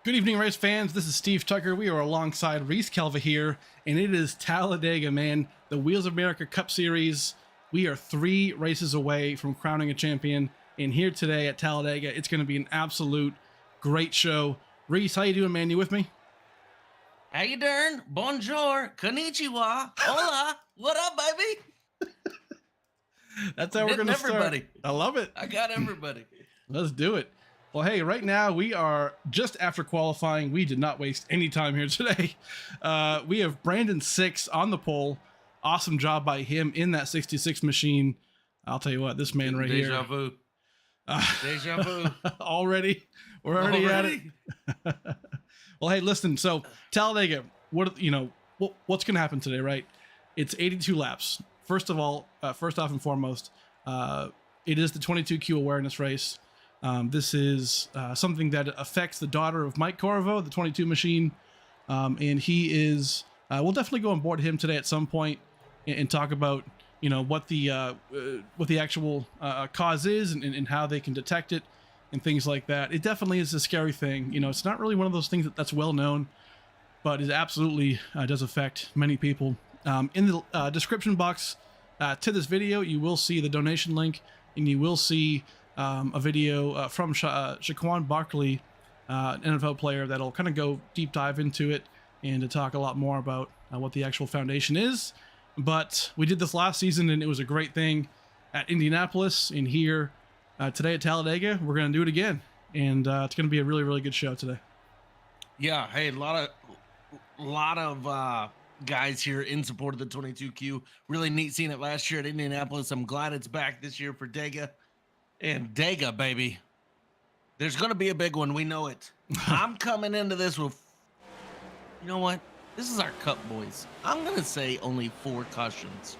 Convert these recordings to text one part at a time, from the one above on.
Good evening, race fans. This is Steve Tucker. We are alongside Reese Kelva here, and it is Talladega, man. The Wheels of America Cup Series. We are 3 races away from crowning a champion, and here today at Talladega, it's going to be an absolute great show. Reese, how you doing, man? You with me? How you doing? Bonjour, konnichiwa, hola, what up, baby? That's how we're going to start. Everybody. I love it. I got everybody. Let's do it. Well, hey, right now we are just after qualifying. We did not waste any time here today. We have Brandon 6 on the pole. Awesome job by him in that 66 machine. I'll tell you what, this man right Deja here. vu. Deja vu. Already? We're already at it? Well, hey, listen, so Talladega, what's going to happen today, right? It's 82 laps. First off and foremost, it is the 22Q awareness race. This is something that affects the daughter of Mike Corvo, the 22 machine, and he is. We'll definitely go on board him today at some point and talk about what the actual cause is and how they can detect it and things like that. It definitely is a scary thing. It's not really one of those things that's well known, but it absolutely does affect many people. In the description box to this video, you will see the donation link, and you will see a video from Shaquan Barkley, an NFL player, that'll kind of go deep dive into it and to talk a lot more about what the actual foundation is. But we did this last season, and it was a great thing at Indianapolis, and here today at Talladega, we're going to do it again, and it's going to be a really, really good show today. Yeah, hey, a lot of guys here in support of the 22Q. Really neat seeing it last year at Indianapolis. I'm glad it's back this year for Dega. And Dega, baby, there's going to be a big one. We know it. I'm coming into this with, you know what? This is our Cup boys. I'm going to say only 4 cautions.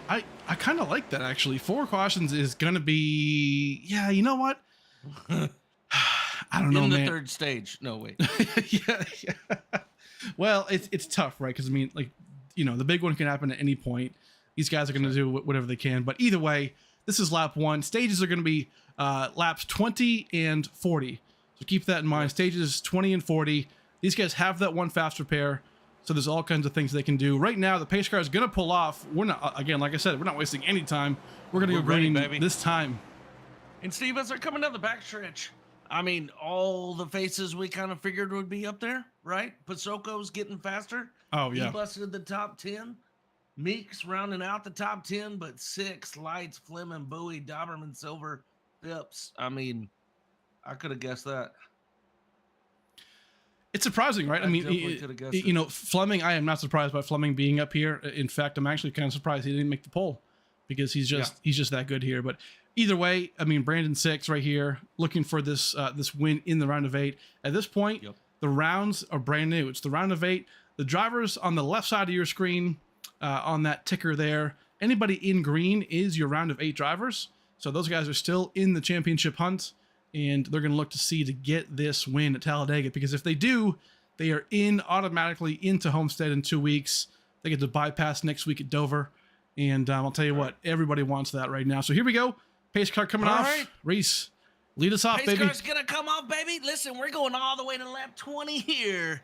I kind of like that, actually. 4 cautions is going to be, yeah, you know what? I don't know, man. In the third stage. No, wait. yeah. Well, it's tough, right? Because, the big one can happen at any point. These guys are going to do whatever they can. But either way, this is lap 1. Stages are going to be laps 20 and 40. So keep that in mind. Stages 20 and 40. These guys have that one faster pair. So there's all kinds of things they can do. Right now, the pace car is going to pull off. We're not, again, like I said, we're not wasting any time. We're going to go green baby. This time. And Steve, as they're coming down the backstretch, all the faces we kind of figured would be up there, right? Pasoko's getting faster. Oh, yeah. He busted the top 10. Meeks rounding out the top 10, but 6, Lights, Fleming, Bowie, Doberman, Silver, Phipps. I could have guessed that. It's surprising, right? Fleming, I am not surprised by Fleming being up here. In fact, I'm actually kind of surprised he didn't make the pole because he's just that good here. But either way, Brandon 6 right here, looking for this win in the round of 8. At this point, The rounds are brand new. It's the round of 8. The drivers on the left side of your screen, on that ticker there, anybody in green is your round of 8 drivers. So those guys are still in the championship hunt, and they're going to look to get this win at Talladega, because if they do, they are automatically into Homestead in 2 weeks. They get to bypass next week at Dover, and I'll tell you what, everybody wants that right now. So here we go. Pace car coming off. Right. Reese, lead us off, baby. Pace car's going to come off, baby. Listen, we're going all the way to lap 20 here.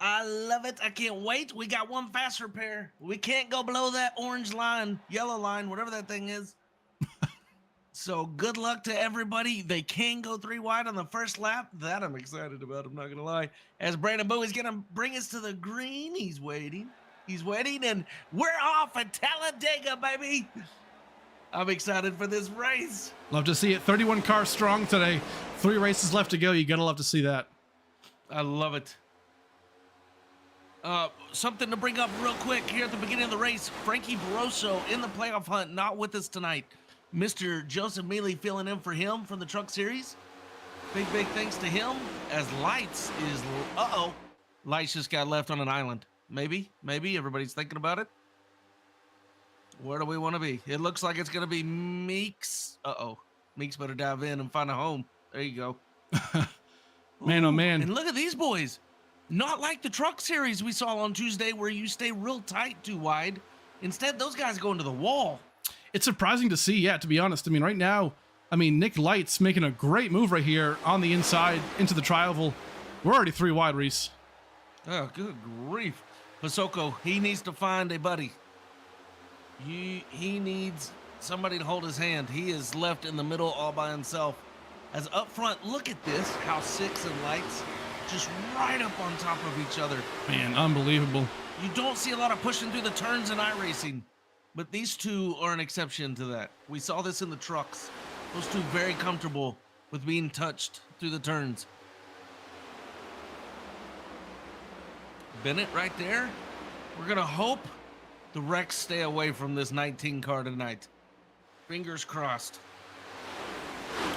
I love it. I can't wait. We got one faster pair. We can't go below that orange line, yellow line, whatever that thing is. So good luck to everybody. They can go 3 wide on the first lap. That I'm excited about. I'm not going to lie. As Brandon Bowie's going to bring us to the green. He's waiting. And we're off at Talladega, baby. I'm excited for this race. Love to see it. 31 cars strong today. 3 races left to go. You got to love to see that. I love it. Something to bring up real quick here at the beginning of the race. Frankie Barroso in the playoff hunt, not with us tonight. Mr. Joseph Mealy filling in for him from the Truck Series. Big thanks to him, as Lights is, Lights just got left on an island. Maybe, everybody's thinking about it. Where do we want to be? It looks like it's going to be Meeks. Meeks better dive in and find a home. There you go. Man, oh man. And look at these boys. Not like the Truck Series we saw on Tuesday where you stay real tight too wide. Instead, those guys go into the wall. It's surprising to see, to be honest. Right now, Nick Lights making a great move right here on the inside into the tri-oval. We're already 3 wide, Reese. Oh, good grief. Pasoko, he needs to find a buddy. He needs somebody to hold his hand. He is left in the middle all by himself. As up front, look at this, how six and lights just right up on top of each other. Man, unbelievable. You don't see a lot of pushing through the turns in iRacing, but these two are an exception to that. We saw this in the trucks. Those two very comfortable with being touched through the turns. Bennett right there. We're going to hope the wrecks stay away from this 19 car tonight. Fingers crossed.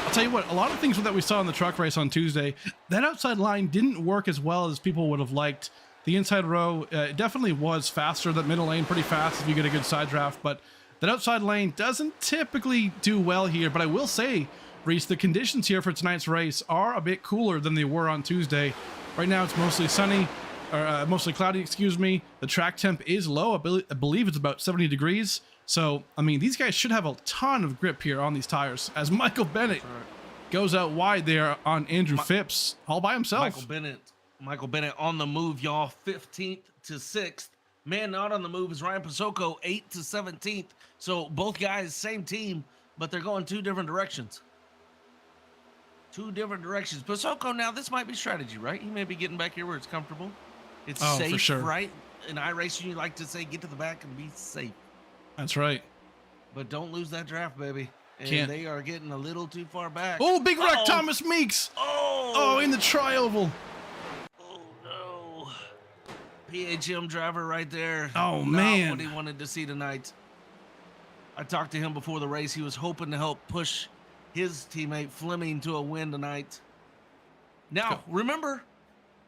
I'll tell you what, a lot of things that we saw in the truck race on Tuesday, that outside line didn't work as well as people would have liked. The inside row definitely was faster. That middle lane pretty fast if you get a good side draft, but that outside lane doesn't typically do well here. But I will say, Reese, the conditions here for tonight's race are a bit cooler than they were on Tuesday. Right now it's mostly sunny, or mostly cloudy, excuse me. The track temp is low. I believe it's about 70 degrees. So, I mean, these guys should have a ton of grip here on these tires as Michael Bennett goes out wide there on Andrew Phipps all by himself. Michael Bennett on the move, y'all. 15th to 6th. Man, not on the move is Ryan Pasoko, 8th to 17th. So both guys, same team, but they're going 2 different directions. 2 different directions. Pasoko, now this might be strategy, right? He may be getting back here where it's comfortable. It's safe, for sure. Right? In iRacing, you like to say, get to the back and be safe. That's right. But don't lose that draft, baby. And Can't. they are getting a little too far back. Oh, big wreck, Thomas Meeks. Oh, in the tri-oval. Oh, no. PHM driver right there. Oh, Not man. what he wanted to see tonight. I talked to him before the race. He was hoping to help push his teammate Fleming to a win tonight. Now, remember,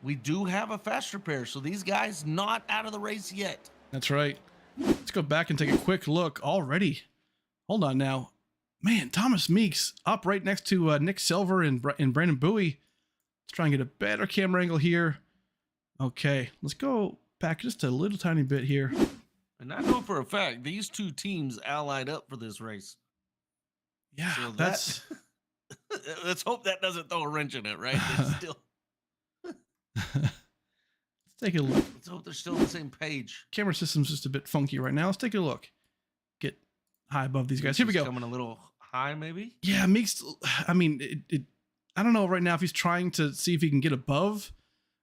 we do have a fast repair, so these guys not out of the race yet. That's right. Let's go back and take a quick look already. Hold on now. Man, Thomas Meeks up right next to Nick Silver and Brandon Bowie. Let's try and get a better camera angle here. Okay, let's go back just a little tiny bit here. And I know for a fact these 2 teams allied up for this race. Yeah, So that's... let's hope that doesn't throw a wrench in it, right? It's still... Let's take a look. Let's hope they're still on the same page. Camera system's just a bit funky right now. Let's take a look. Get high above these guys. Here we go. Coming a little high, maybe? Yeah, Meeks, I mean, I don't know right now if he's trying to see if he can get above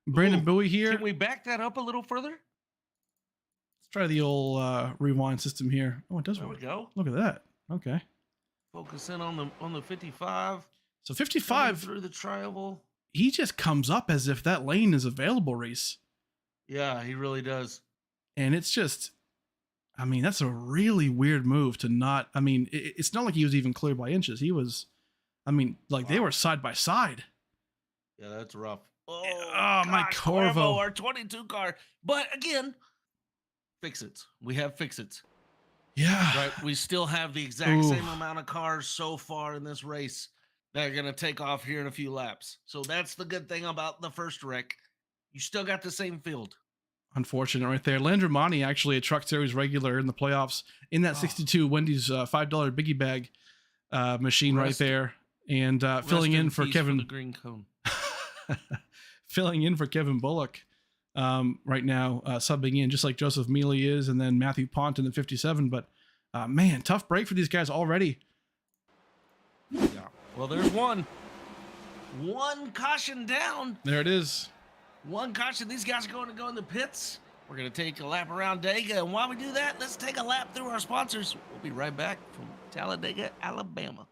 Brandon Bowie here. Can we back that up a little further? Let's try the old rewind system here. Oh, it does There work. we go. Look at that. Okay. Focus in on the 55. So 55, through the tri-oval. he just comes up as if that lane is available, Reese. Yeah, he really does. And it's just, I mean, that's a really weird move to not, I mean, it's not like he was even clear by inches. He was, I mean, like they were side by side. Yeah, that's rough. Oh, my Corvo. Our 22 car. But again, fix-its. We have fix-its. Yeah. Right? We still have the exact same amount of cars so far in this race that are going to take off here in a few laps. So that's the good thing about the first wreck. You still got the same field. Unfortunate right there. Landramani, actually a Truck Series regular in the playoffs in that 62 Wendy's $5 biggie bag machine right there. And filling in for Kevin. For the green cone. Filling in for Kevin Bullock right now, subbing in just like Joseph Mealy is, and then Matthew Pont in the 57. But man, tough break for these guys already. Yeah. Well, there's one caution down. There it is. One caution. These guys are going to go in the pits. We're going to take a lap around Dega. And while we do that, let's take a lap through our sponsors. We'll be right back from Talladega, Alabama.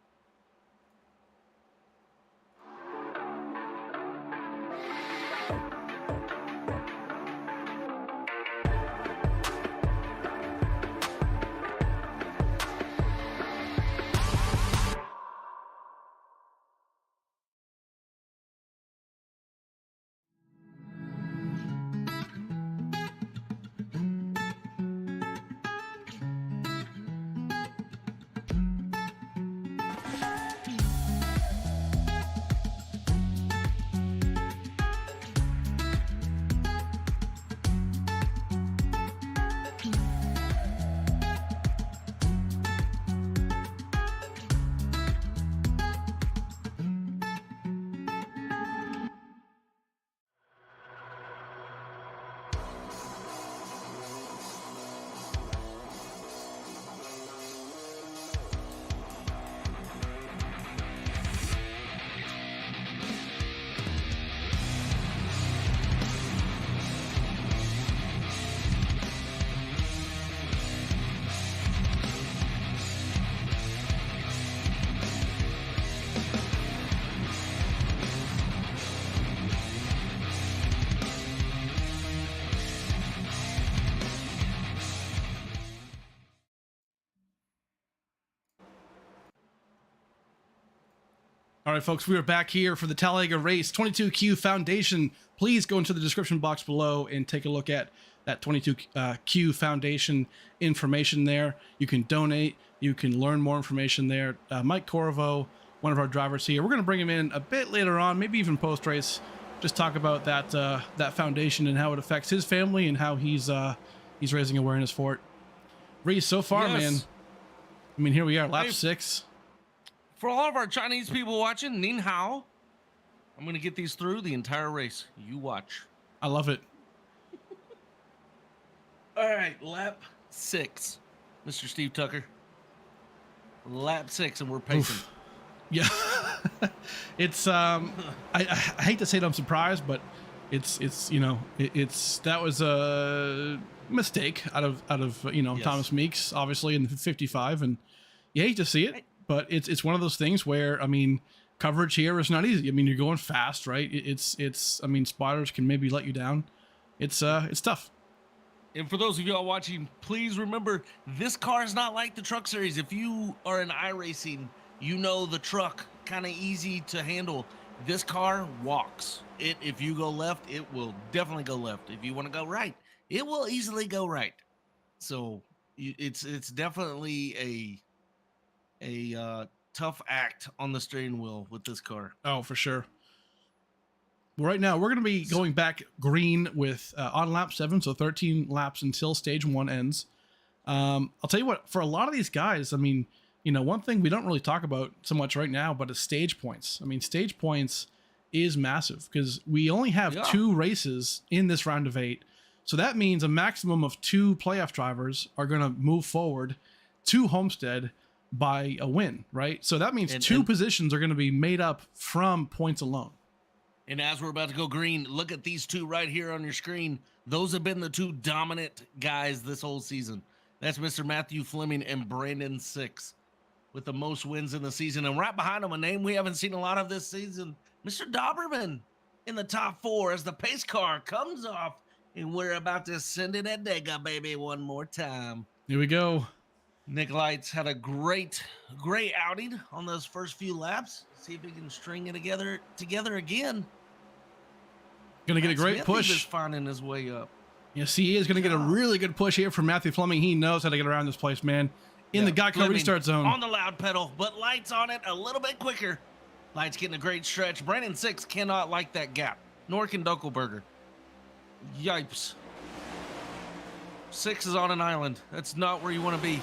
All right, folks, we are back here for the Talladega race 22Q Foundation. Please go into the description box below and take a look at that 22Q Foundation information there. You can donate. You can learn more information there. Mike Corvo, one of our drivers here, we're going to bring him in a bit later on, maybe even post-race, just talk about that that foundation and how it affects his family and how he's raising awareness for it. Reese, so far, man, I mean, here we are, lap 6. For all of our Chinese people watching, Nin Hao, I'm going to get these through the entire race. You watch. I love it. All right, lap 6, Mr. Steve Tucker. Lap 6, and we're pacing. Oof. Yeah, it's I hate to say that I'm surprised, but it's that was a mistake out of Yes. Thomas Meeks, obviously in the 55, and you hate to see it. But it's one of those things where, I mean, coverage here is not easy. I mean, you're going fast, right? I mean, spotters can maybe let you down. It's tough. And for those of y'all watching, please remember, this car is not like the truck series. If you are in iRacing, you know the truck kind of easy to handle. This car walks. If you go left, it will definitely go left. If you want to go right, it will easily go right. So it's definitely a tough act on the steering wheel with this car. Oh, for sure. Well, right now we're going to be going back green with on lap 7, so 13 laps until stage 1 ends. I'll tell you what, for a lot of these guys, I mean, one thing we don't really talk about so much right now, but is stage points. I mean, stage points is massive because we only have 2 races in this round of 8. So that means a maximum of 2 playoff drivers are going to move forward to Homestead by a win, right? So that means 2 positions are going to be made up from points alone. And as we're about to go green, look at these 2 right here on your screen. Those have been the 2 dominant guys this whole season. That's Mr. Matthew Fleming and Brandon Six with the most wins in the season. And right behind him, a name we haven't seen a lot of this season, Mr. Doberman in the top 4 as the pace car comes off. And we're about to send it at Talladega, baby, one more time. Here we go. Nick Lights had a great outing on those first few laps. See if he can string it together again. Gonna get a great push. He's finding his way up. Yes, he is gonna get a really good push here from Matthew Fleming. He knows how to get around this place, man. In the Geico restart zone. On the loud pedal, but Lights on it a little bit quicker. Lights getting a great stretch. Brandon Six cannot like that gap, nor can Dunkelberger. Yipes. Six is on an island. That's not where you want to be.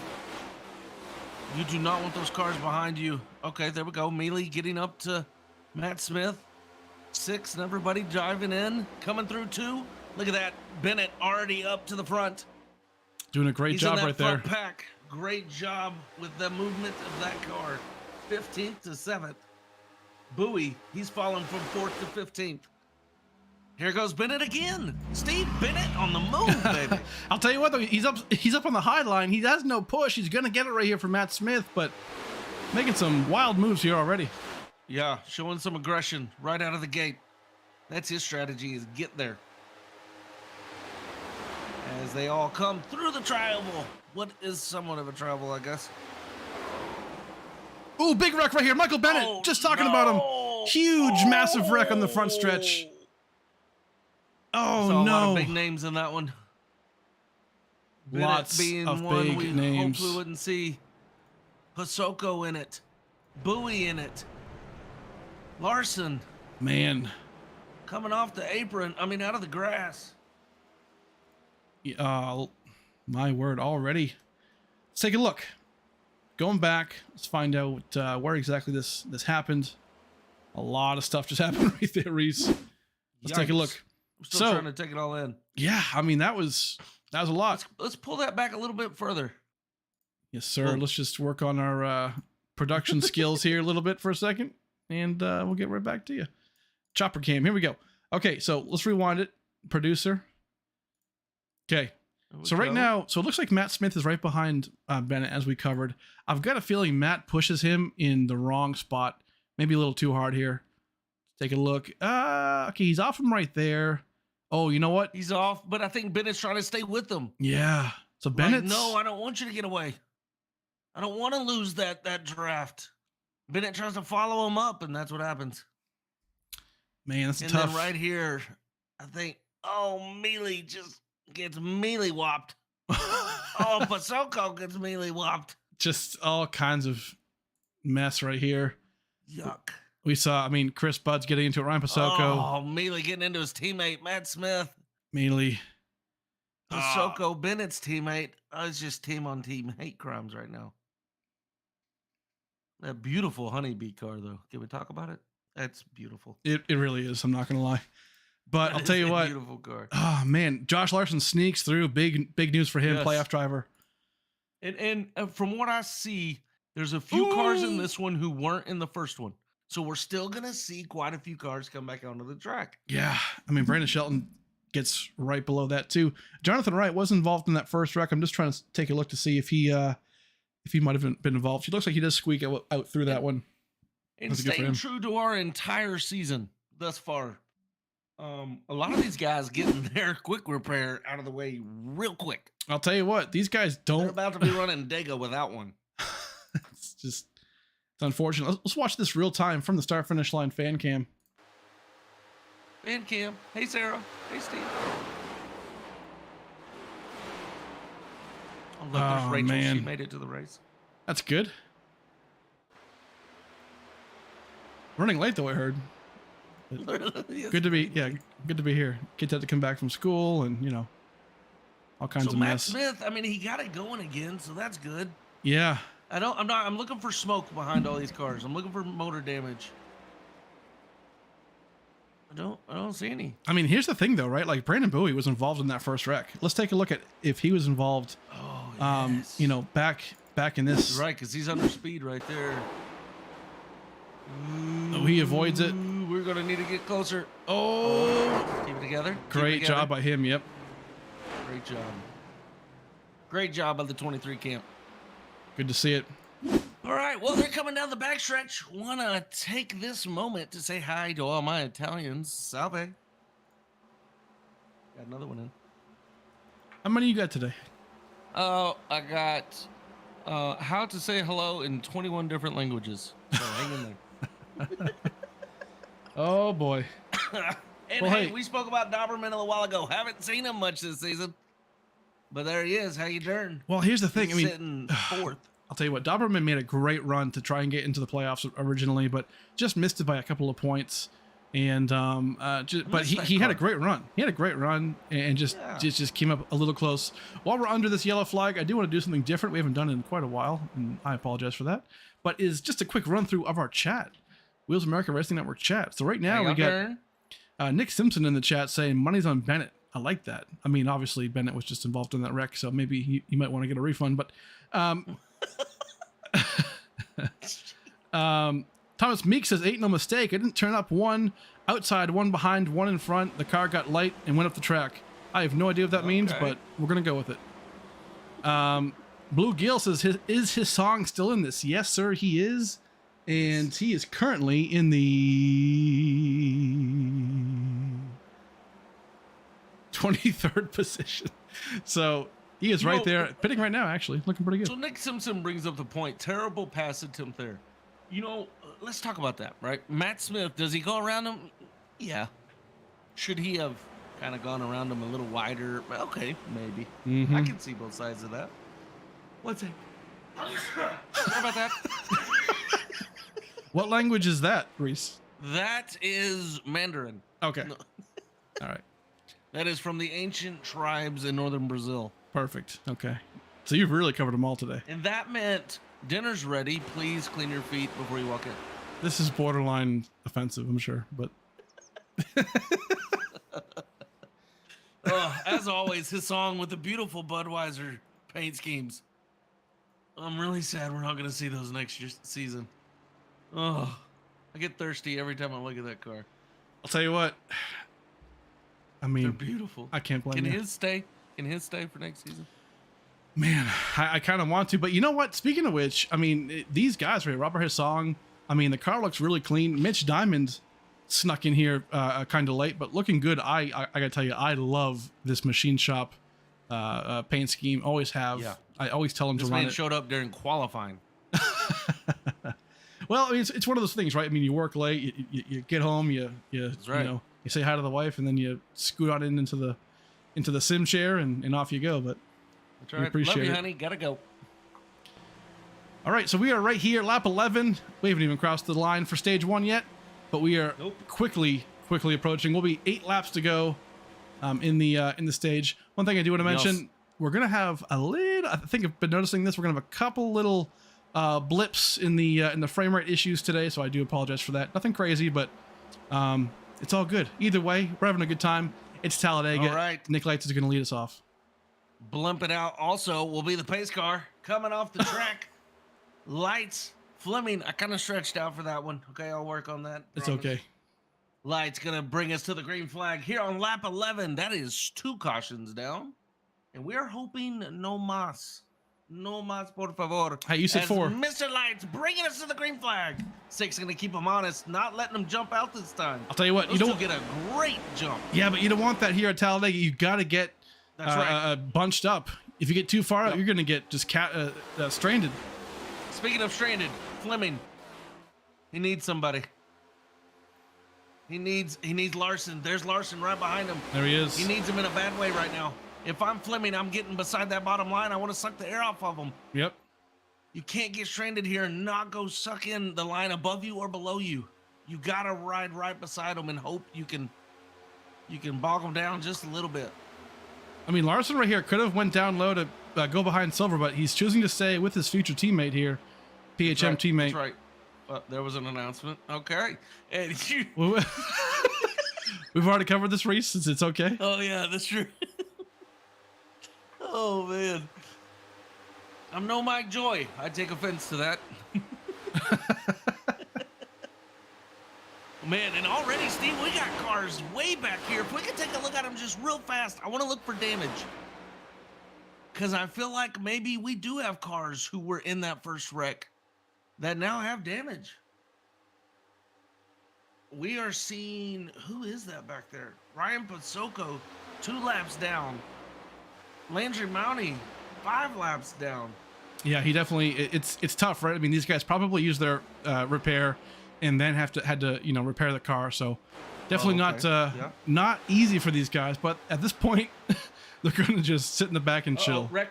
You do not want those cars behind you. Okay, there we go. Mealy getting up to Matt Smith. Six and everybody driving in. Coming through 2. Look at that. Bennett already up to the front. Doing a great job right there. Pack. Great job with the movement of that car. 15th to 7th. Bowie, he's fallen from 4th to 15th. Here goes Bennett again. Steve Bennett on the move, baby. I'll tell you what, though, he's up on the high line. He has no push. He's going to get it right here from Matt Smith, but making some wild moves here already. Yeah, showing some aggression right out of the gate. That's his strategy, is get there. As they all come through the tri-oval. What is somewhat of a tri-oval, I guess. Ooh, big wreck right here. Michael Bennett, just talking about him. Huge, massive wreck on the front stretch. Oh, Saw no. a lot of big names in that one. Lots being of one big we names. hopefully wouldn't see. Pasoko in it. Bowie in it. Larson Man. coming off the apron. I mean, out of the grass. My word, already. Let's take a look. Going back, let's find out where exactly this happened. A lot of stuff just happened right there, Reese. Let's take a look. I'm still trying to take it all in. Yeah, I mean, that was a lot. Let's pull that back a little bit further. Yes, sir. Let's just work on our production skills here a little bit for a second, and we'll get right back to you. Chopper cam. Here we go. Okay, so let's rewind it. Producer. Okay. So right now, so it looks like Matt Smith is right behind Bennett, as we covered. I've got a feeling Matt pushes him in the wrong spot. Maybe a little too hard here. Take a look. Okay, he's off him right there. Oh, you know what? He's off, but I think Bennett's trying to stay with them. Yeah. So Bennett. No, I don't want you to get away. I don't want to lose that draft. Bennett tries to follow him up, and that's what happens. Man, that's And tough. then right here, I think, Mealy just gets mealy whopped. Pasoko gets mealy whopped. Just all kinds of mess right here. Yuck. We saw, Chris Budd's getting into it. Ryan Pasoko. Oh, Mealy getting into his teammate, Matt Smith. Mealy. Pasoko, Bennett's teammate. It's just team on team hate crimes right now. That beautiful honeybee car, though. Can we talk about it? That's beautiful. It really is. I'm not going to lie. But I'll tell you what. Beautiful car. Oh, man. Josh Larson sneaks through. Big news for him. Yes. Playoff driver. And from what I see, there's a few cars in this one who weren't in the first one. So we're still going to see quite a few cars come back onto the track. Yeah. Brandon Shelton gets right below that, too. Jonathan Wright was involved in that first wreck. I'm just trying to take a look to see if he might have been involved. He looks like he does squeak out through that one. And staying true to our entire season thus far, a lot of these guys getting their quick repair out of the way real quick. I'll tell you what, these guys don't. They're about to be running Dega without one. It's unfortunate. Let's watch this real time from the start finish line fan cam. Fan cam. Hey, Sarah. Hey, Steve. Oh, look, there's Rachel. Man. She made it to the race. That's good. Running late though, I heard. Yes. Good to be here. Kids had to come back from school and all kinds of Matt mess. Smith, he got it going again, so that's good. Yeah. I'm looking for smoke behind all these cars. I'm looking for motor damage. I don't see any. Here's the thing though, right? Like Brandon Bowie was involved in that first wreck. Let's take a look at if he was involved. Oh, yes. Back in this. Right, because he's under speed right there. Oh, he avoids it. We're gonna need to get closer. Oh, Keep it together. great job by him. Yep. Great job. Great job by the 23 camp. Good to see it. All right, well, they're coming down the backstretch. Want to take this moment to say hi to all my Italians. Salve. Got another one in. How many you got today? I got how to say hello in 21 different languages. So hang in there. Oh boy. And Well, hey, hey. we spoke about Doberman a little while ago. Haven't seen him much this season, but there he is. How you doing? Well, here's the thing. He's sitting fourth. I'll tell you what, Doberman made a great run to try and get into the playoffs originally, but just missed it by a couple of points. And but he had a great run. He had a great run and just came up a little close. While we're under this yellow flag, I do want to do something different. We haven't done it in quite a while, and I apologize for that. But is just a quick run through of our chat, Wheels America Racing Network chat. So right now we got Nick Simpson in the chat saying money's on Bennett. I like that. Obviously Bennett was just involved in that wreck, so maybe he might want to get a refund. But Thomas Meek says, ain't no mistake. I didn't turn up one outside, one behind, one in front. The car got light and went up the track. I have no idea what that means, but we're going to go with it. Blue Gill says, is his song still in this? Yes, sir, he is. And he is currently in the 23rd position. So he is right there, pitting right now, actually. Looking pretty good. So Nick Simpson brings up the point. Terrible pass attempt there. Let's talk about that, right? Matt Smith, does he go around him? Yeah. Should he have kind of gone around him a little wider? Okay, maybe. Mm-hmm. I can see both sides of that. What's it? Sorry about that. What language is that, Reese? That is Mandarin. Okay. All right. That is from the ancient tribes in northern Brazil. Perfect. Okay. So you've really covered them all today. And that meant dinner's ready. Please clean your feet before you walk in. This is borderline offensive, I'm sure, but as always, his song with the beautiful Budweiser paint schemes. I'm really sad we're not going to see those next season. Oh, I get thirsty every time I look at that car. I'll tell you what. They're beautiful. I can't blame you. Can his stay for next season? Man, I kind of want to, but you know what? Speaking of which, these guys, right? Robert Hissong, the car looks really clean. Mitch Diamond snuck in here kind of late, but looking good. I gotta tell you, I love this machine shop paint scheme. Always have. Yeah. I always tell them This to run man it. showed up during qualifying. Well, I mean, it's one of those things, right? I mean, you work late, you get home, you right. you know, you say hi to the wife, and then you scoot on into the sim chair, and off you go. But That's we right. appreciate Love you, it. honey. Gotta go. All right, so we are right here, lap 11. We haven't even crossed the line for stage 1 yet, but we are quickly approaching. We'll be 8 laps to go in the stage. One thing I do want to mention, we're gonna have a little. I think I've been noticing this. We're gonna have a couple little blips in the frame rate issues today, so I do apologize for that. Nothing crazy, but it's all good. Either way, we're having a good time. It's Talladega. All right. Nick Lights is gonna lead us off. Blimp it out. Also, will be the pace car coming off the track. Lights, Fleming. I kind of stretched out for that one. Okay, I'll work on that. It's Promise. okay. Lights gonna bring us to the green flag here on lap 11. That is 2 cautions down, and we are hoping no más, por favor. Hey, you said 4. Mr. Lights bringing us to the green flag. 6 gonna keep them honest, not letting them jump out this time. I'll tell you what, Those you don't two get a great jump. Yeah, but you don't want that here at Talladega. You got to get That's right. bunched up. If you get too far out, you're gonna get just stranded. Speaking of stranded, Fleming. He needs somebody. He needs Larson. There's Larson right behind him. There he is. He needs him in a bad way right now. If I'm Fleming, I'm getting beside that bottom line. I want to suck the air off of him. Yep. You can't get stranded here and not go suck in the line above you or below you. You gotta ride right beside him and hope you can bog him down just a little bit. I mean, Larson right here could have went down low to go behind Silver, but he's choosing to stay with his future teammate here, PHM teammate. That's right. There was an announcement. Okay. And We've already covered this race, since it's okay. Oh yeah, that's true. Oh man. I'm no Mike Joy. I take offense to that. Man, and already, Steve, we got cars way back here. If we could take a look at them just real fast, I want to look for damage. Because I feel like maybe we do have cars who were in that first wreck that now have damage. We are seeing, who is that back there? Ryan Pasoko, 2 laps down. Landry Mounty, 5 laps down. Yeah, he definitely. It's tough, right? I mean, these guys probably use their repair, and then had to repair the car. So definitely not easy for these guys. But at this point, they're going to just sit in the back and chill. Wreck.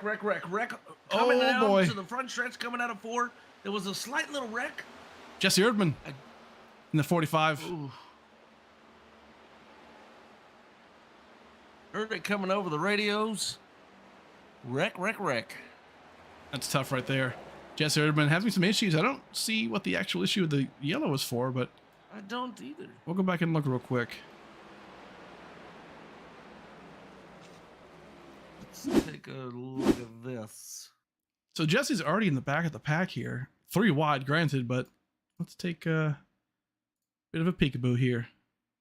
Oh boy! To the front stretch, coming out of 4. There was a slight little wreck. Jesse Erdman in the 45. Ooh. Heard it coming over the radios. Wreck. That's tough right there. Jesse Erdman having some issues. I don't see what the actual issue of the yellow is for, but I don't either. We'll go back and look real quick. Let's take a look at this. So Jesse's already in the back of the pack here. 3 wide, granted, but let's take a bit of a peekaboo here.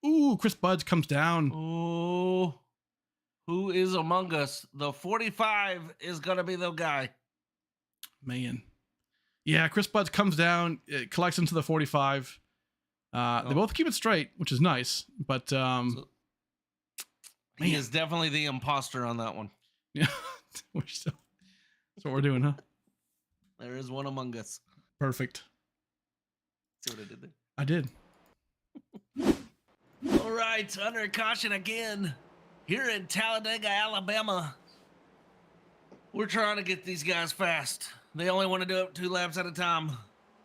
Ooh, Chris Budds comes down. Oh, who is among us? The 45 is going to be the guy. Man. Yeah, Chris Budds comes down, it collects into the 45. They both keep it straight, which is nice, but he is definitely the imposter on that one. Yeah, that's what we're doing, huh? There is one among us. Perfect. See what I did there? I did. All right, under caution again here in Talladega, Alabama. We're trying to get these guys fast. They only want to do it 2 laps at a time.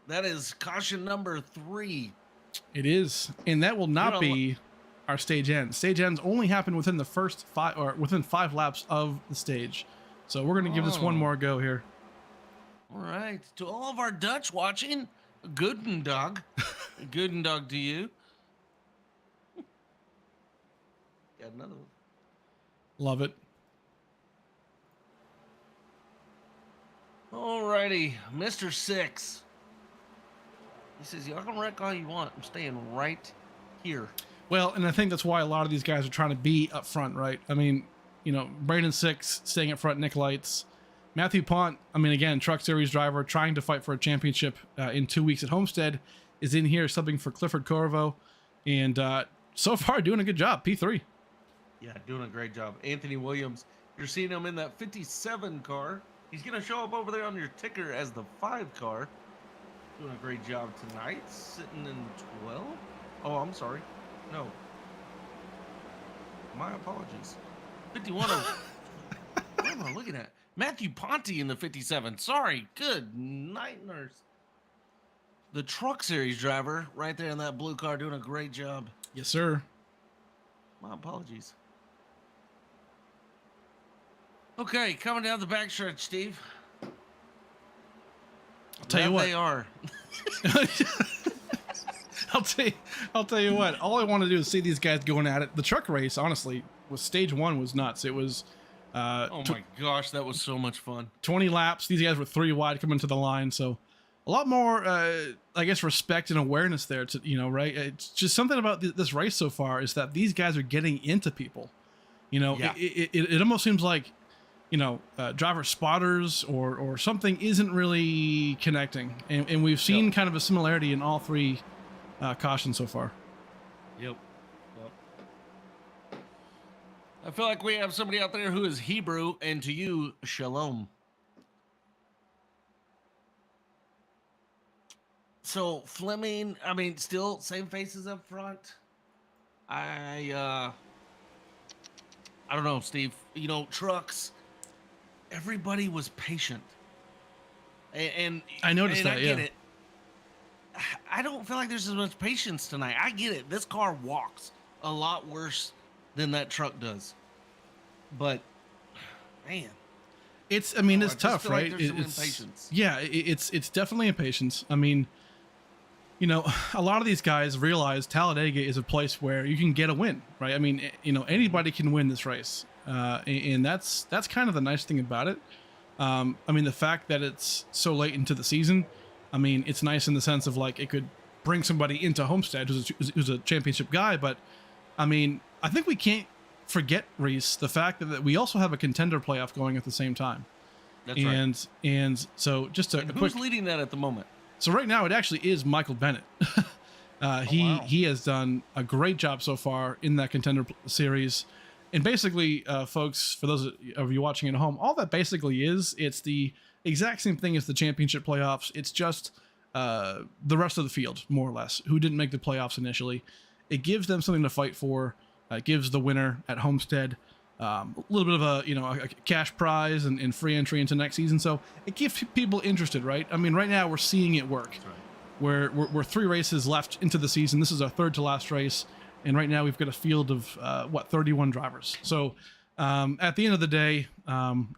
That is caution number 3. It is, and that will not be our stage end. Stage ends only happen within the first 5 or within 5 laps of the stage. So we're going to give this one more go here. All right, to all of our Dutch watching, Guten Tag. Guten Tag to you. Got another one. Love it. Alrighty, Mr. 6. He says, y'all can wreck all you want. I'm staying right here. Well, and I think that's why a lot of these guys are trying to be up front, right? I mean, Brandon 6 staying up front, Nick Lights. Matthew Pont, I mean, again, Truck Series driver, trying to fight for a championship in 2 weeks at Homestead, is in here subbing for Clifford Corvo. And so far, doing a good job. P3. Yeah, doing a great job. Anthony Williams, you're seeing him in that 57 car. He's going to show up over there on your ticker as the 5 car. doing a great job tonight, sitting in 12. Oh, I'm sorry. No. My apologies. 51 of... What am I looking at? Matthew Ponte in the 57. Sorry. Good night, nurse. The Truck Series driver right there in that blue car doing a great job. Yes, sir. My apologies. Okay, coming down the backstretch, Steve. I'll tell you what. They are. I'll tell you what. All I want to do is see these guys going at it. The truck race, honestly, was stage 1 was nuts. It was oh my gosh, that was so much fun. 20 laps. These guys were 3 wide coming to the line, so a lot more I guess respect and awareness there to, you know, right? It's just something about this race so far is that these guys are getting into people. You know, yeah. it almost seems like, you know, driver spotters or something isn't really connecting, and we've seen kind of a similarity in all 3 cautions so far. Yep. I feel like we have somebody out there who is Hebrew, and to you, shalom. So Fleming, I mean, still same faces up front. I don't know, Steve. You know, trucks. Everybody was patient, and I noticed and that. I Yeah. get it. I don't feel like there's as much patience tonight. I get it. This car walks a lot worse than that truck does. But man, It's, I mean, I it's just tough, feel like right? there's some It's, impatience. yeah, it's definitely impatience. I mean, you know, a lot of these guys realize Talladega is a place where you can get a win, right? I mean, you know, anybody can win this race, and that's kind of the nice thing about it. I mean, the fact that it's so late into the season, I mean, it's nice in the sense of like it could bring somebody into Homestead who's a championship guy, but I mean, I think we can't forget, Reese, the fact that we also have a contender playoff going at the same time. That's right. And so just a quick, Who's leading that at the moment? so right now it actually is Michael Bennett. Wow. He has done a great job so far in that contender series. And basically, folks, for those of you watching at home, all that basically is, it's the exact same thing as the championship playoffs. It's just the rest of the field, more or less, who didn't make the playoffs initially. It gives them something to fight for. It gives the winner at Homestead a little bit of a cash prize and free entry into next season. So it keeps people interested, right? I mean, right now we're seeing it work. That's right. We're 3 races left into the season. This is our 3rd to last race. And right now we've got a field of 31 drivers. So at the end of the day,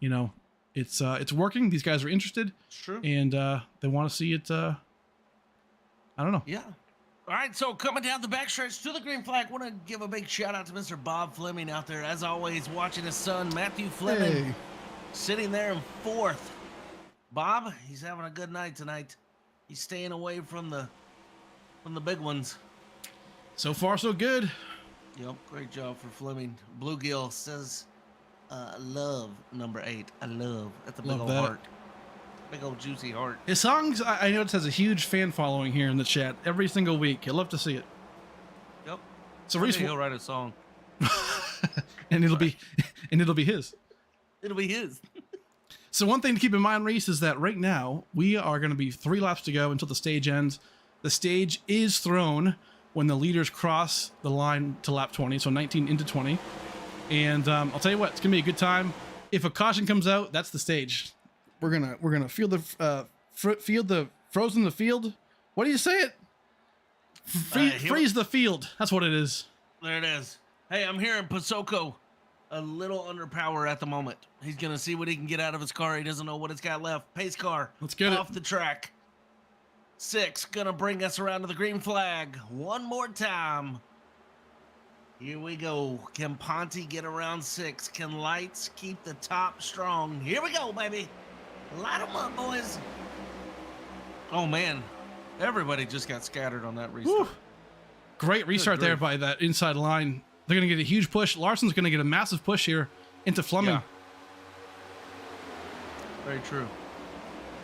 you know, it's working. These guys are interested. It's true. And they want to see it. I don't know. Yeah. All right, so coming down the backstretch to the green flag, want to give a big shout out to Mr. Bob Fleming out there, as always, watching his son, Matthew Fleming, Hey. sitting there in 4th. Bob, he's having a good night tonight. He's staying away from the big ones. So far, so good. Yep, great job for Fleming. Bluegill says, love number 8. I love. That's a big Love old that. heart. Big old juicy heart. His songs, I noticed, has a huge fan following here in the chat every single week. I love to see it. Yep. So One Reese, day he'll write a song. and it'll be his. It'll be his. So one thing to keep in mind, Reese, is that right now we are going to be 3 laps to go until the stage ends. The stage is thrown when the leaders cross the line to lap 20, so 19 into 20. And I'll tell you what, it's gonna be a good time. If a caution comes out, that's the stage. We're gonna feel the frozen the field. What do you say it? Freeze the field. That's what it is. There it is. Hey, I'm hearing Pasoko a little under power at the moment. He's going to see what he can get out of his car. He doesn't know what it's got left. Pace car. Let's get it. Off the track. 6 going to bring us around to the green flag. One more time. Here we go. Can Ponte get around 6? Can Lights keep the top strong? Here we go, baby. Light them up, boys. Oh, man. Everybody just got scattered on that restart. Whew. Great restart there by that inside line. They're going to get a huge push. Larson's going to get a massive push here into Fleming. Yeah. Very true.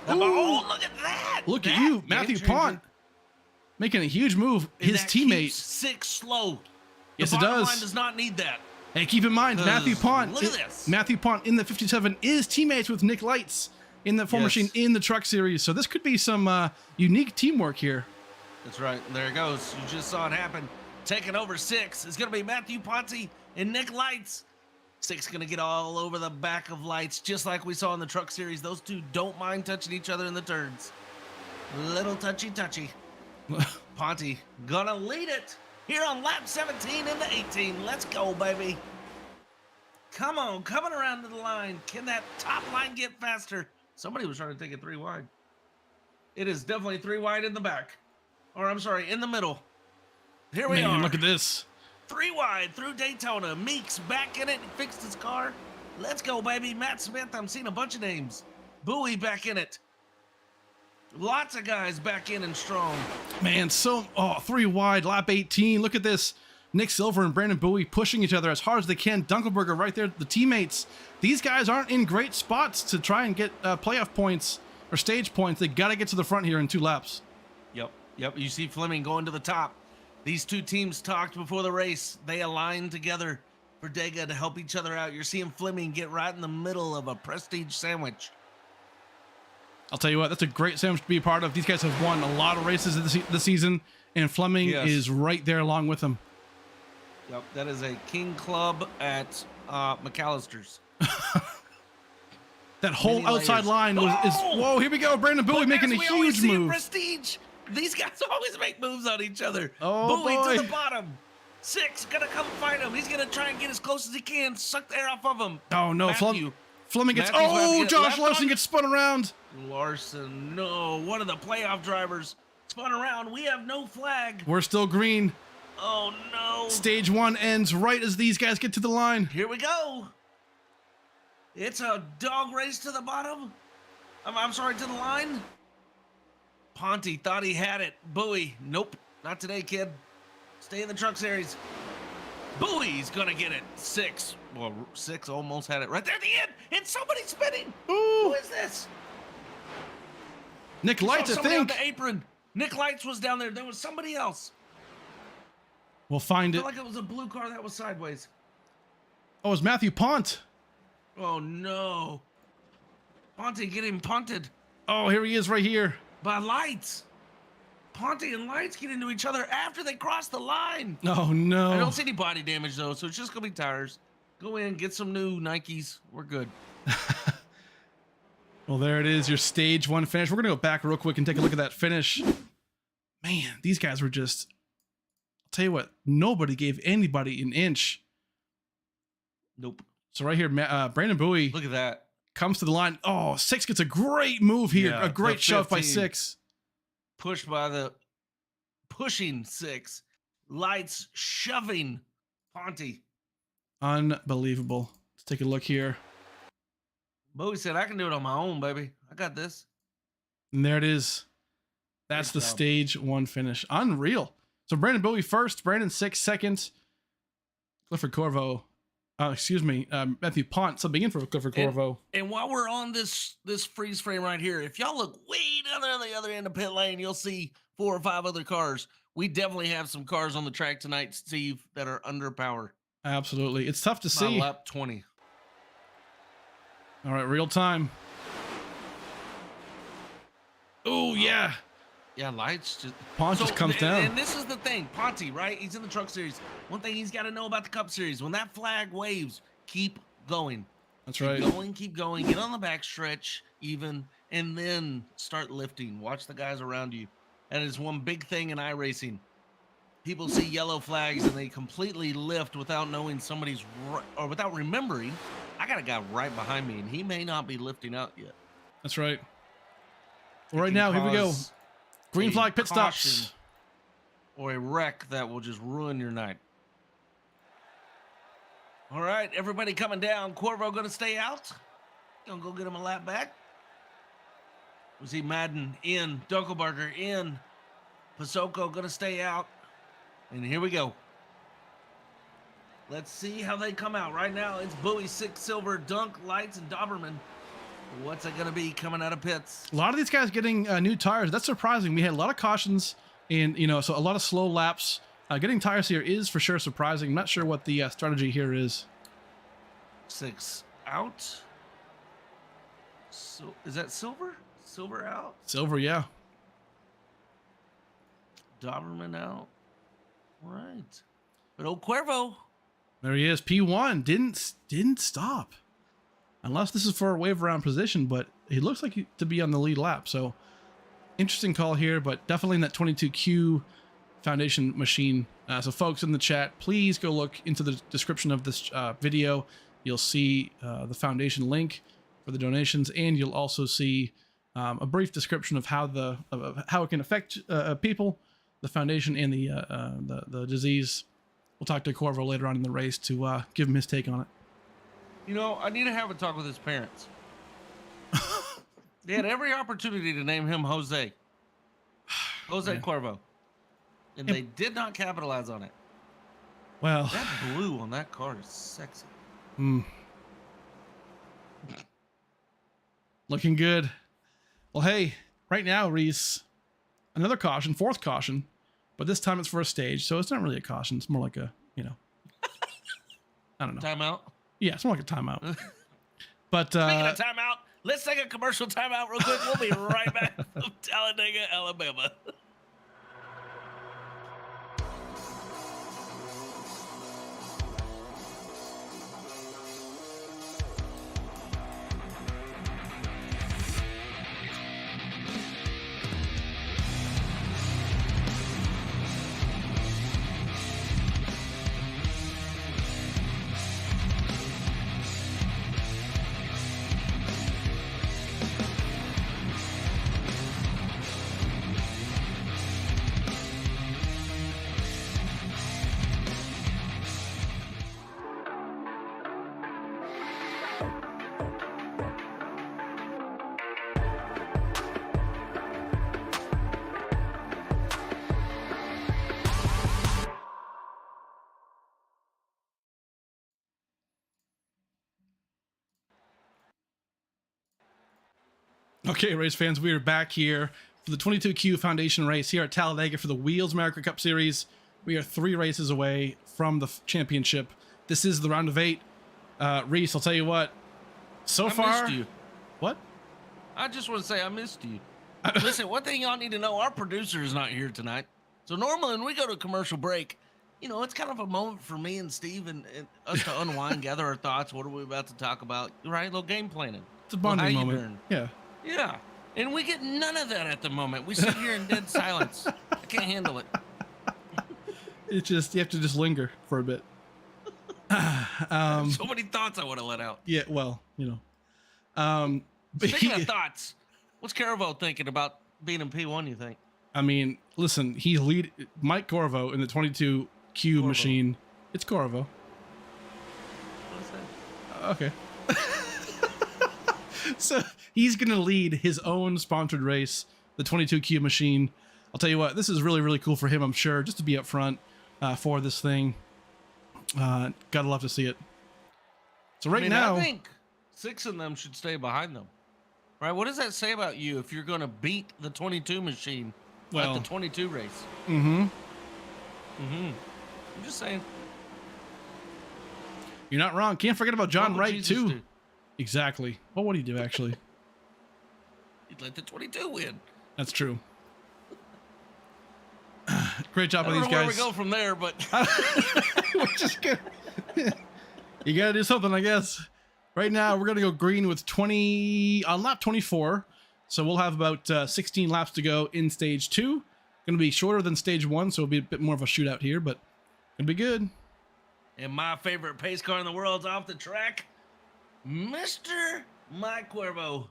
Oh, look at that. Look at you, Matthew Pont, making a huge move. His teammate. 6 slow. Yes, the it bottom does. line does not need that. Hey, keep in mind, Matthew Pont. Look at this. Matthew Pont in the 57 is teammates with Nick Lights. in the former machine in the Truck Series. So this could be some unique teamwork here. That's right. There it goes. You just saw it happen. Taking over 6 is going to be Matthew Ponte and Nick Lights. 6 going to get all over the back of Lights, just like we saw in the Truck Series. Those two don't mind touching each other in the turns. Little touchy. Ponte gonna lead it here on lap 17 into 18. Let's go, baby. Come on, coming around to the line. Can that top line get faster? Somebody was trying to take it 3 wide. It is definitely 3 wide in the back. Or I'm sorry, in the middle. Here we are. Look at this. 3 wide through Daytona. Meeks back in it. He fixed his car. Let's go, baby. Matt Smith, I'm seeing a bunch of names. Bowie back in it. Lots of guys back in and strong. Man, 3 wide, lap 18. Look at this. Nick Silver and Brandon Bowie pushing each other as hard as they can. Dunkelberger right there, the teammates. These guys aren't in great spots to try and get playoff points or stage points. They got to get to the front here in 2 laps. Yep. You see Fleming going to the top. These 2 teams talked before the race. They aligned together for Dega to help each other out. You're seeing Fleming get right in the middle of a prestige sandwich. I'll tell you what, that's a great sandwich to be a part of. These guys have won a lot of races this season, and Fleming is right there along with them. Yep, that is a King Club at McAllister's. That whole outside line is whoa, here we go. Brandon Bowie making a huge move. Prestige. These guys always make moves on each other. Oh, Bowie boy. to the bottom. 6 gonna come fight him. He's gonna try and get as close as he can, suck the air off of him. Oh no, Fleming gets Josh Larson gets spun around. Larson, no, one of the playoff drivers spun around. We have no flag. We're still green. Oh no. Stage 1 ends right as these guys get to the line. Here we go. It's a dog race to the bottom. I'm sorry, to the line. Ponte thought he had it. Bowie, nope, not today, kid. Stay in the Truck Series. Bowie's gonna get it. 6 almost had it right there at the end, and somebody's spinning. Ooh. Who is this? Nick Lights, I think. On the apron. Nick Lights was down there. There was somebody else. We'll find I it. feel like it was a blue car that was sideways. Oh, it's Matthew Ponte. Oh no. Ponte getting punted Oh, here he is right here. by Lights. Ponte and Lights get into each other after they cross the line. Oh no. I don't see any body damage though, so it's just gonna be tires. Go in, get some new Nikes. We're good. Well, there it is, your stage 1 finish. We're gonna go back real quick and take a look at that finish. Man, these guys were just, I'll tell you what, nobody gave anybody an inch. Nope. So right here, Brandon Bowie Look at that. comes to the line. Oh, 6 gets a great move here. Yeah, A great the shove by 15. 6. Pushed by the pushing 6. Lights shoving Ponte. Unbelievable. Let's take a look here. Bowie said, I can do it on my own, baby. I got this. And there it is. That's Good the job. stage 1 finish. Unreal. So Brandon Bowie first, Brandon 6 second. Clifford Corvo. Matthew Ponte subbing in for Clifford Corvo. And while we're on this freeze frame right here, if y'all look way down there on the other end of pit lane, you'll see 4 or 5 other cars. We definitely have some cars on the track tonight, Steve, that are under power. Absolutely. It's tough to By see. lap 20. All right, real time. Oh, yeah. Yeah, Lights just... Ponte just comes down. And this is the thing. Ponte, right? He's in the Truck Series. One thing he's got to know about the Cup Series, when that flag waves, keep going. That's right. Keep going. Get on the back stretch even, and then start lifting. Watch the guys around you. That is one big thing in iRacing. People see yellow flags and they completely lift without knowing somebody's or without remembering. I got a guy right behind me, and he may not be lifting out yet. That's right. Well, right now, here we go. Green flag pit stops. Or a wreck that will just ruin your night. All right, everybody coming down. Corvo going to stay out. Gonna go get him a lap back. We see Madden in, Dunkelberger in, Pasoko going to stay out. And here we go. Let's see how they come out. Right now, it's Bowie, 6 Silver, Dunk, Lights, and Doberman. What's it going to be coming out of pits? A lot of these guys getting new tires. That's surprising. We had a lot of cautions and, so a lot of slow laps. Getting tires here is for sure surprising. I'm not sure what the strategy here is. 6 out. So is that Silver? Silver out. Silver, yeah. Doberman out. Right. But old Cuervo. There he is. P1 didn't stop. Unless this is for a wave around position, but he looks like to be on the lead lap. So interesting call here, but definitely in that 22Q Foundation machine. So folks in the chat, please go look into the description of this video. You'll see the Foundation link for the donations, and you'll also see a brief description of how how it can affect people, the Foundation, and the disease. We'll talk to Cuervo later on in the race to give him his take on it. You know, I need to have a talk with his parents. They had every opportunity to name him Jose. Jose Cuervo. And they did not capitalize on it. Well, that blue on that car is sexy. Looking good. Well, hey, right now, Reese, another caution, fourth caution, but this time it's for a stage, so it's not really a caution. It's more like a, I don't know. Timeout? Yeah, it's more like a timeout. But speaking of timeout, let's take a commercial timeout real quick. We'll be right back from Talladega, Alabama. Okay, race fans, we are back here for the 22Q Foundation race here at Talladega for the Wheels America Cup Series. We are 3 races away from the championship. This is the round of 8. Reese, I'll tell you what, so far... I missed you. What? I just want to say I missed you. Listen, one thing y'all need to know, our producer is not here tonight. So normally when we go to a commercial break, it's kind of a moment for me and Steve and us to unwind, gather our thoughts. What are we about to talk about? Right? A little game planning. It's a bonding moment. Yeah. Yeah. And we get none of that at the moment. We sit here in dead silence. I can't handle it. It's just, you have to just linger for a bit. So many thoughts I want to let out. Yeah, well, Speaking of thoughts, what's Cuervo thinking about being in P1, you think? I mean, listen, he's Mike Cuervo in the 22Q machine. It's Cuervo. What is that? Okay. So he's going to lead his own sponsored race, the 22Q machine. I'll tell you what, this is really, really cool for him, I'm sure, just to be up front for this thing. Gotta love to see it. So now... I think 6 of them should stay behind them. Right? What does that say about you if you're going to beat the 22 machine at the 22 race? I'm just saying. You're not wrong. Can't forget about John Wright, Jesus too. do? Exactly. What would he do, actually? He'd let the 22 win. That's true. Great job by these guys. Where we go from there, but we're just gonna... You gotta do something, I guess. Right now, we're gonna go green with 20 on lap 24. So we'll have about 16 laps to go in stage 2. Gonna be shorter than stage 1, so it'll be a bit more of a shootout here, but gonna be good. And my favorite pace car in the world's off the track. Mr. Mike Cuervo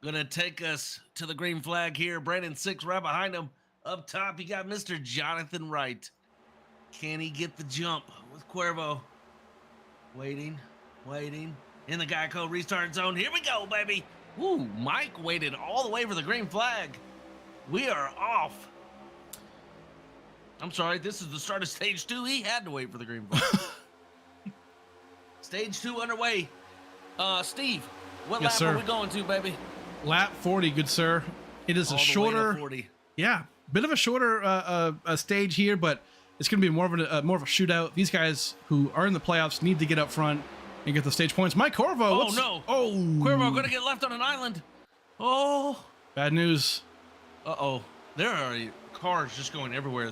gonna take us to the green flag here. Brandon 6 right behind him. Up top, you got Mr. Jonathan Wright. Can he get the jump with Cuervo? Waiting. In the Geico restart zone. Here we go, baby. Woo, Mike waited all the way for the green flag. We are off. I'm sorry, this is the start of stage 2. He had to wait for the green flag. Stage 2 underway. Steve, what lap are we going to, baby? Lap 40, good sir. It is a shorter, 40. Yeah, bit of a shorter stage here, but it's going to be more of a shootout. These guys who are in the playoffs need to get up front and get the stage points. Mike Corvo. Oh, no. Oh. Cuervo going to get left on an island. Oh. Bad news. Uh-oh. There are cars just going everywhere.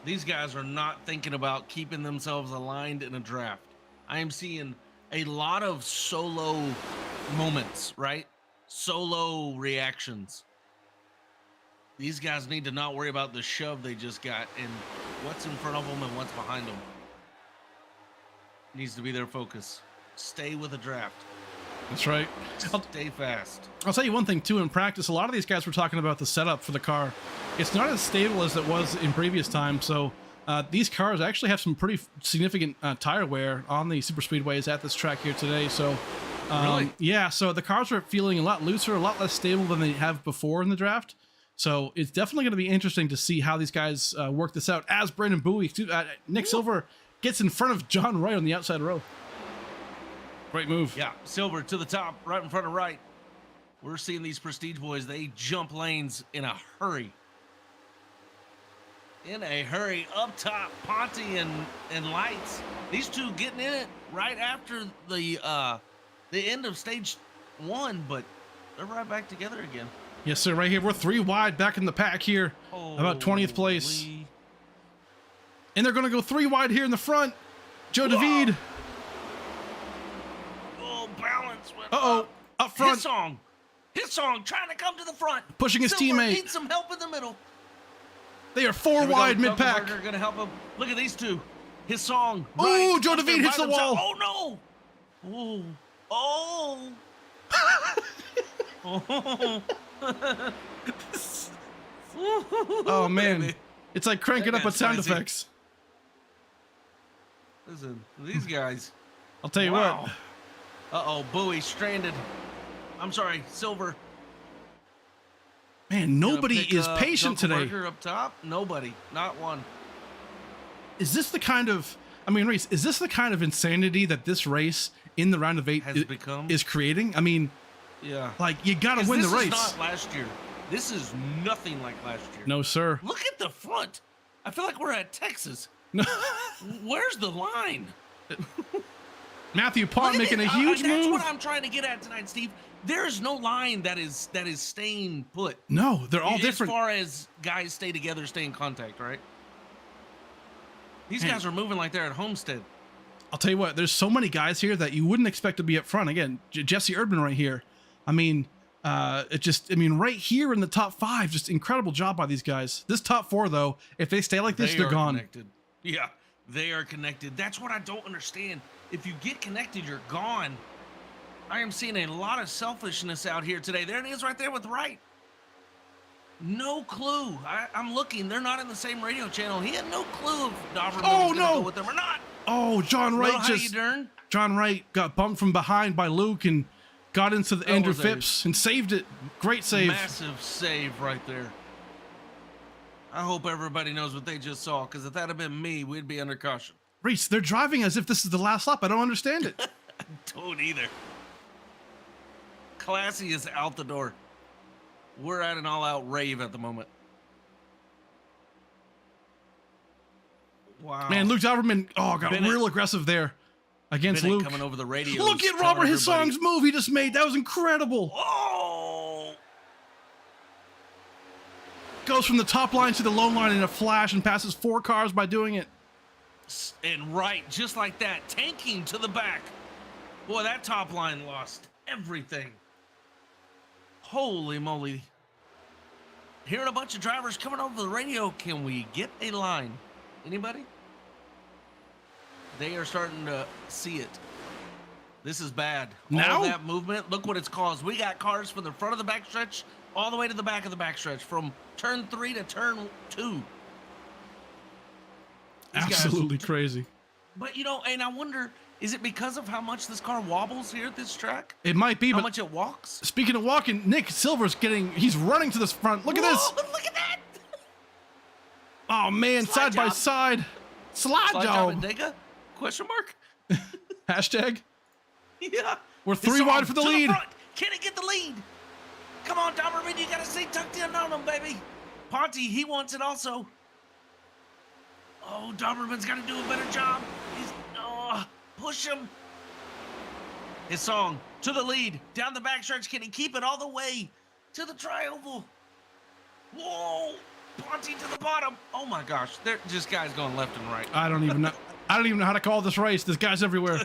These guys are not thinking about keeping themselves aligned in a draft. I am seeing a lot of solo moments, right? Solo reactions. These guys need to not worry about the shove they just got and what's in front of them and what's behind them. Needs to be their focus. Stay with the draft. That's right. Stay fast. I'll tell you one thing too. In practice, a lot of these guys were talking about the setup for the car. It's not as stable as it was in previous times. So these cars actually have some pretty significant tire wear on the super speedways at this track here today. So Really? yeah, so the cars are feeling a lot looser, a lot less stable than they have before in the draft. So it's definitely going to be interesting to see how these guys work this out. As Brandon Bowie, Nick Silver gets in front of John Wright on the outside row. Great move. Yeah, Silver to the top, right in front of Wright. We're seeing these Prestige boys. They jump lanes in a hurry. In a hurry. Up top, Ponte and Lights. These two getting in it right after the end of stage 1, but they're right back together again. Yes, sir. Right here, we're 3 wide back in the pack here. About 20th place. And they're going to go 3 wide here in the front. Joe David. Oh, balance. Uh-oh. Up front. His song trying to come to the front. Pushing his Silver teammate. needs some help in the middle. They are 4 wide mid-pack. Going to help him. Look at these two. His song. Oh, Joe David hits the wall. Oh, no. Oh. Oh. Oh, man. Baby. It's like cranking up with sound spicy. effects. Listen, these guys. I'll tell you what. Uh-oh, Bowie stranded. I'm sorry, Silver. Man, nobody is patient today. Dunkelberger up top? Nobody. Not one. Is this the kind of, I mean, Reese, is this the kind of insanity that this race in the round of 8 is creating? I mean, yeah. Like, you got to win the race. This is not last year. This is nothing like last year. No, sir. Look at the front. I feel like we're at Texas. No. Where's the line? Matthew Pont making a huge move. That's what I'm trying to get at tonight, Steve. There is no line that is staying put. No, they're all different. As far as guys stay together, stay in contact, right? These guys are moving like they're at Homestead. I'll tell you what, there's so many guys here that you wouldn't expect to be up front. Again, Jesse Erdman right here. I mean, right here in the top 5, just incredible job by these guys. This top 4, though, if they stay like this, they're gone. Connected. Yeah, they are connected. That's what I don't understand. If you get connected, you're gone. I am seeing a lot of selfishness out here today. There it is right there with Wright. No clue. I'm looking. They're not in the same radio channel. He had no clue if Doberman was going to go with them or not. Oh, John Wright John Wright got bumped from behind by Luke and got into the Andrew Phipps and saved it. Great save. Massive save right there. I hope everybody knows what they just saw, because if that had been me, we'd be under caution. Reese, they're driving as if this is the last lap. I don't understand it. I don't either. Classy is out the door. We're at an all-out rave at the moment. Wow. Man, Luke Doberman, got real aggressive there against Bennett Luke. coming over the radio. Look at Robert Hissong's move he just made. That was incredible. Oh! Goes from the top line to the low line in a flash and passes 4 cars by doing it. And right, just like that, tanking to the back. Boy, that top line lost everything. Holy moly. Hearing a bunch of drivers coming over the radio. Can we get a line? Anybody? They are starting to see it. This is bad. Now? All that movement, look what it's caused. We got cars from the front of the backstretch all the way to the back of the backstretch, from turn 3 to turn 2. Absolutely crazy. But, and I wonder, is it because of how much this car wobbles here at this track? It might be, how but much it walks? Speaking of walking, Nick Silver's he's running to this front. Look at this. Look at that. Oh, man, side by side. Slide job. Talladega? Question mark? Hashtag. Yeah. We're 3 wide for the lead. Can it get the lead? Come on, Doberman, you got to stay tucked in on him, baby. Ponte, he wants it also. Oh, Doberman's got to do a better job. Push him. His song to the lead, down the backstretch. Can he keep it all the way to the tri-oval? Whoa! Ponty to the bottom. Oh my gosh, they're just guys going left and right. I don't even know. I don't even know how to call this race. There's guys everywhere.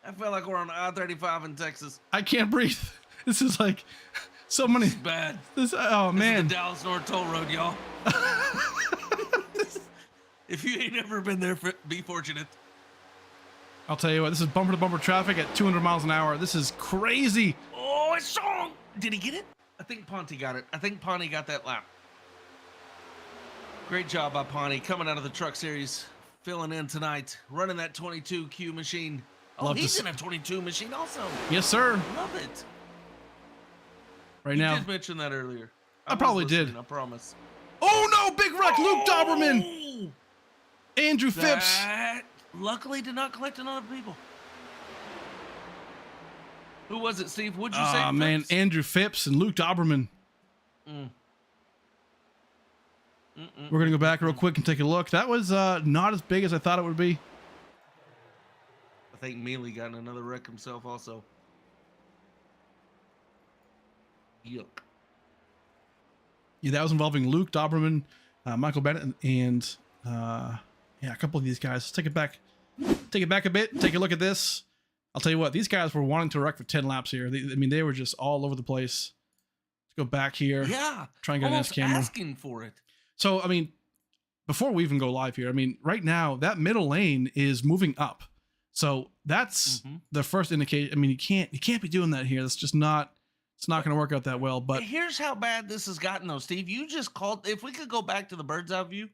I feel like we're on I-35 in Texas. I can't breathe. This is like so many. It's bad. Oh man. This is the Dallas North Toll Road, y'all. If you ain't ever been there, be fortunate. I'll tell you what. This is bumper to bumper traffic at 200 miles an hour. This is crazy. Oh, it's strong. Did he get it? I think Ponty got it. I think Ponty got that lap. Great job by Ponty coming out of the Truck Series, filling in tonight, running that 22Q machine. Oh, he's in a 22 machine also. Yes, sir. Love it. Right now. You did mention that earlier. I probably did. I promise. Oh no, big wreck. Luke Doberman. Andrew Phipps. That luckily did not collect on other people. Who was it, Steve? What'd you say? Ah, man, Andrew Phipps and Luke Doberman. We're going to go back real quick and take a look. That was not as big as I thought it would be. I think Mealy got in another wreck himself also. Yuck. Yeah, that was involving Luke Doberman, Michael Bennett, and yeah, a couple of these guys. Let's take it back. Take it back a bit. Take a look at this. I'll tell you what, these guys were wanting to wreck for 10 laps here. I mean, they were just all over the place. Let's go back here. Yeah. Try and get an S camera. Asking for it. So, I mean, before we even go live here, I mean, right now, that middle lane is moving up. So that's the first indication. I mean, you can't be doing that here. That's just not, it's not going to work out that well. But here's how bad this has gotten though, Steve. You just called, if we could go back to the bird's eye view,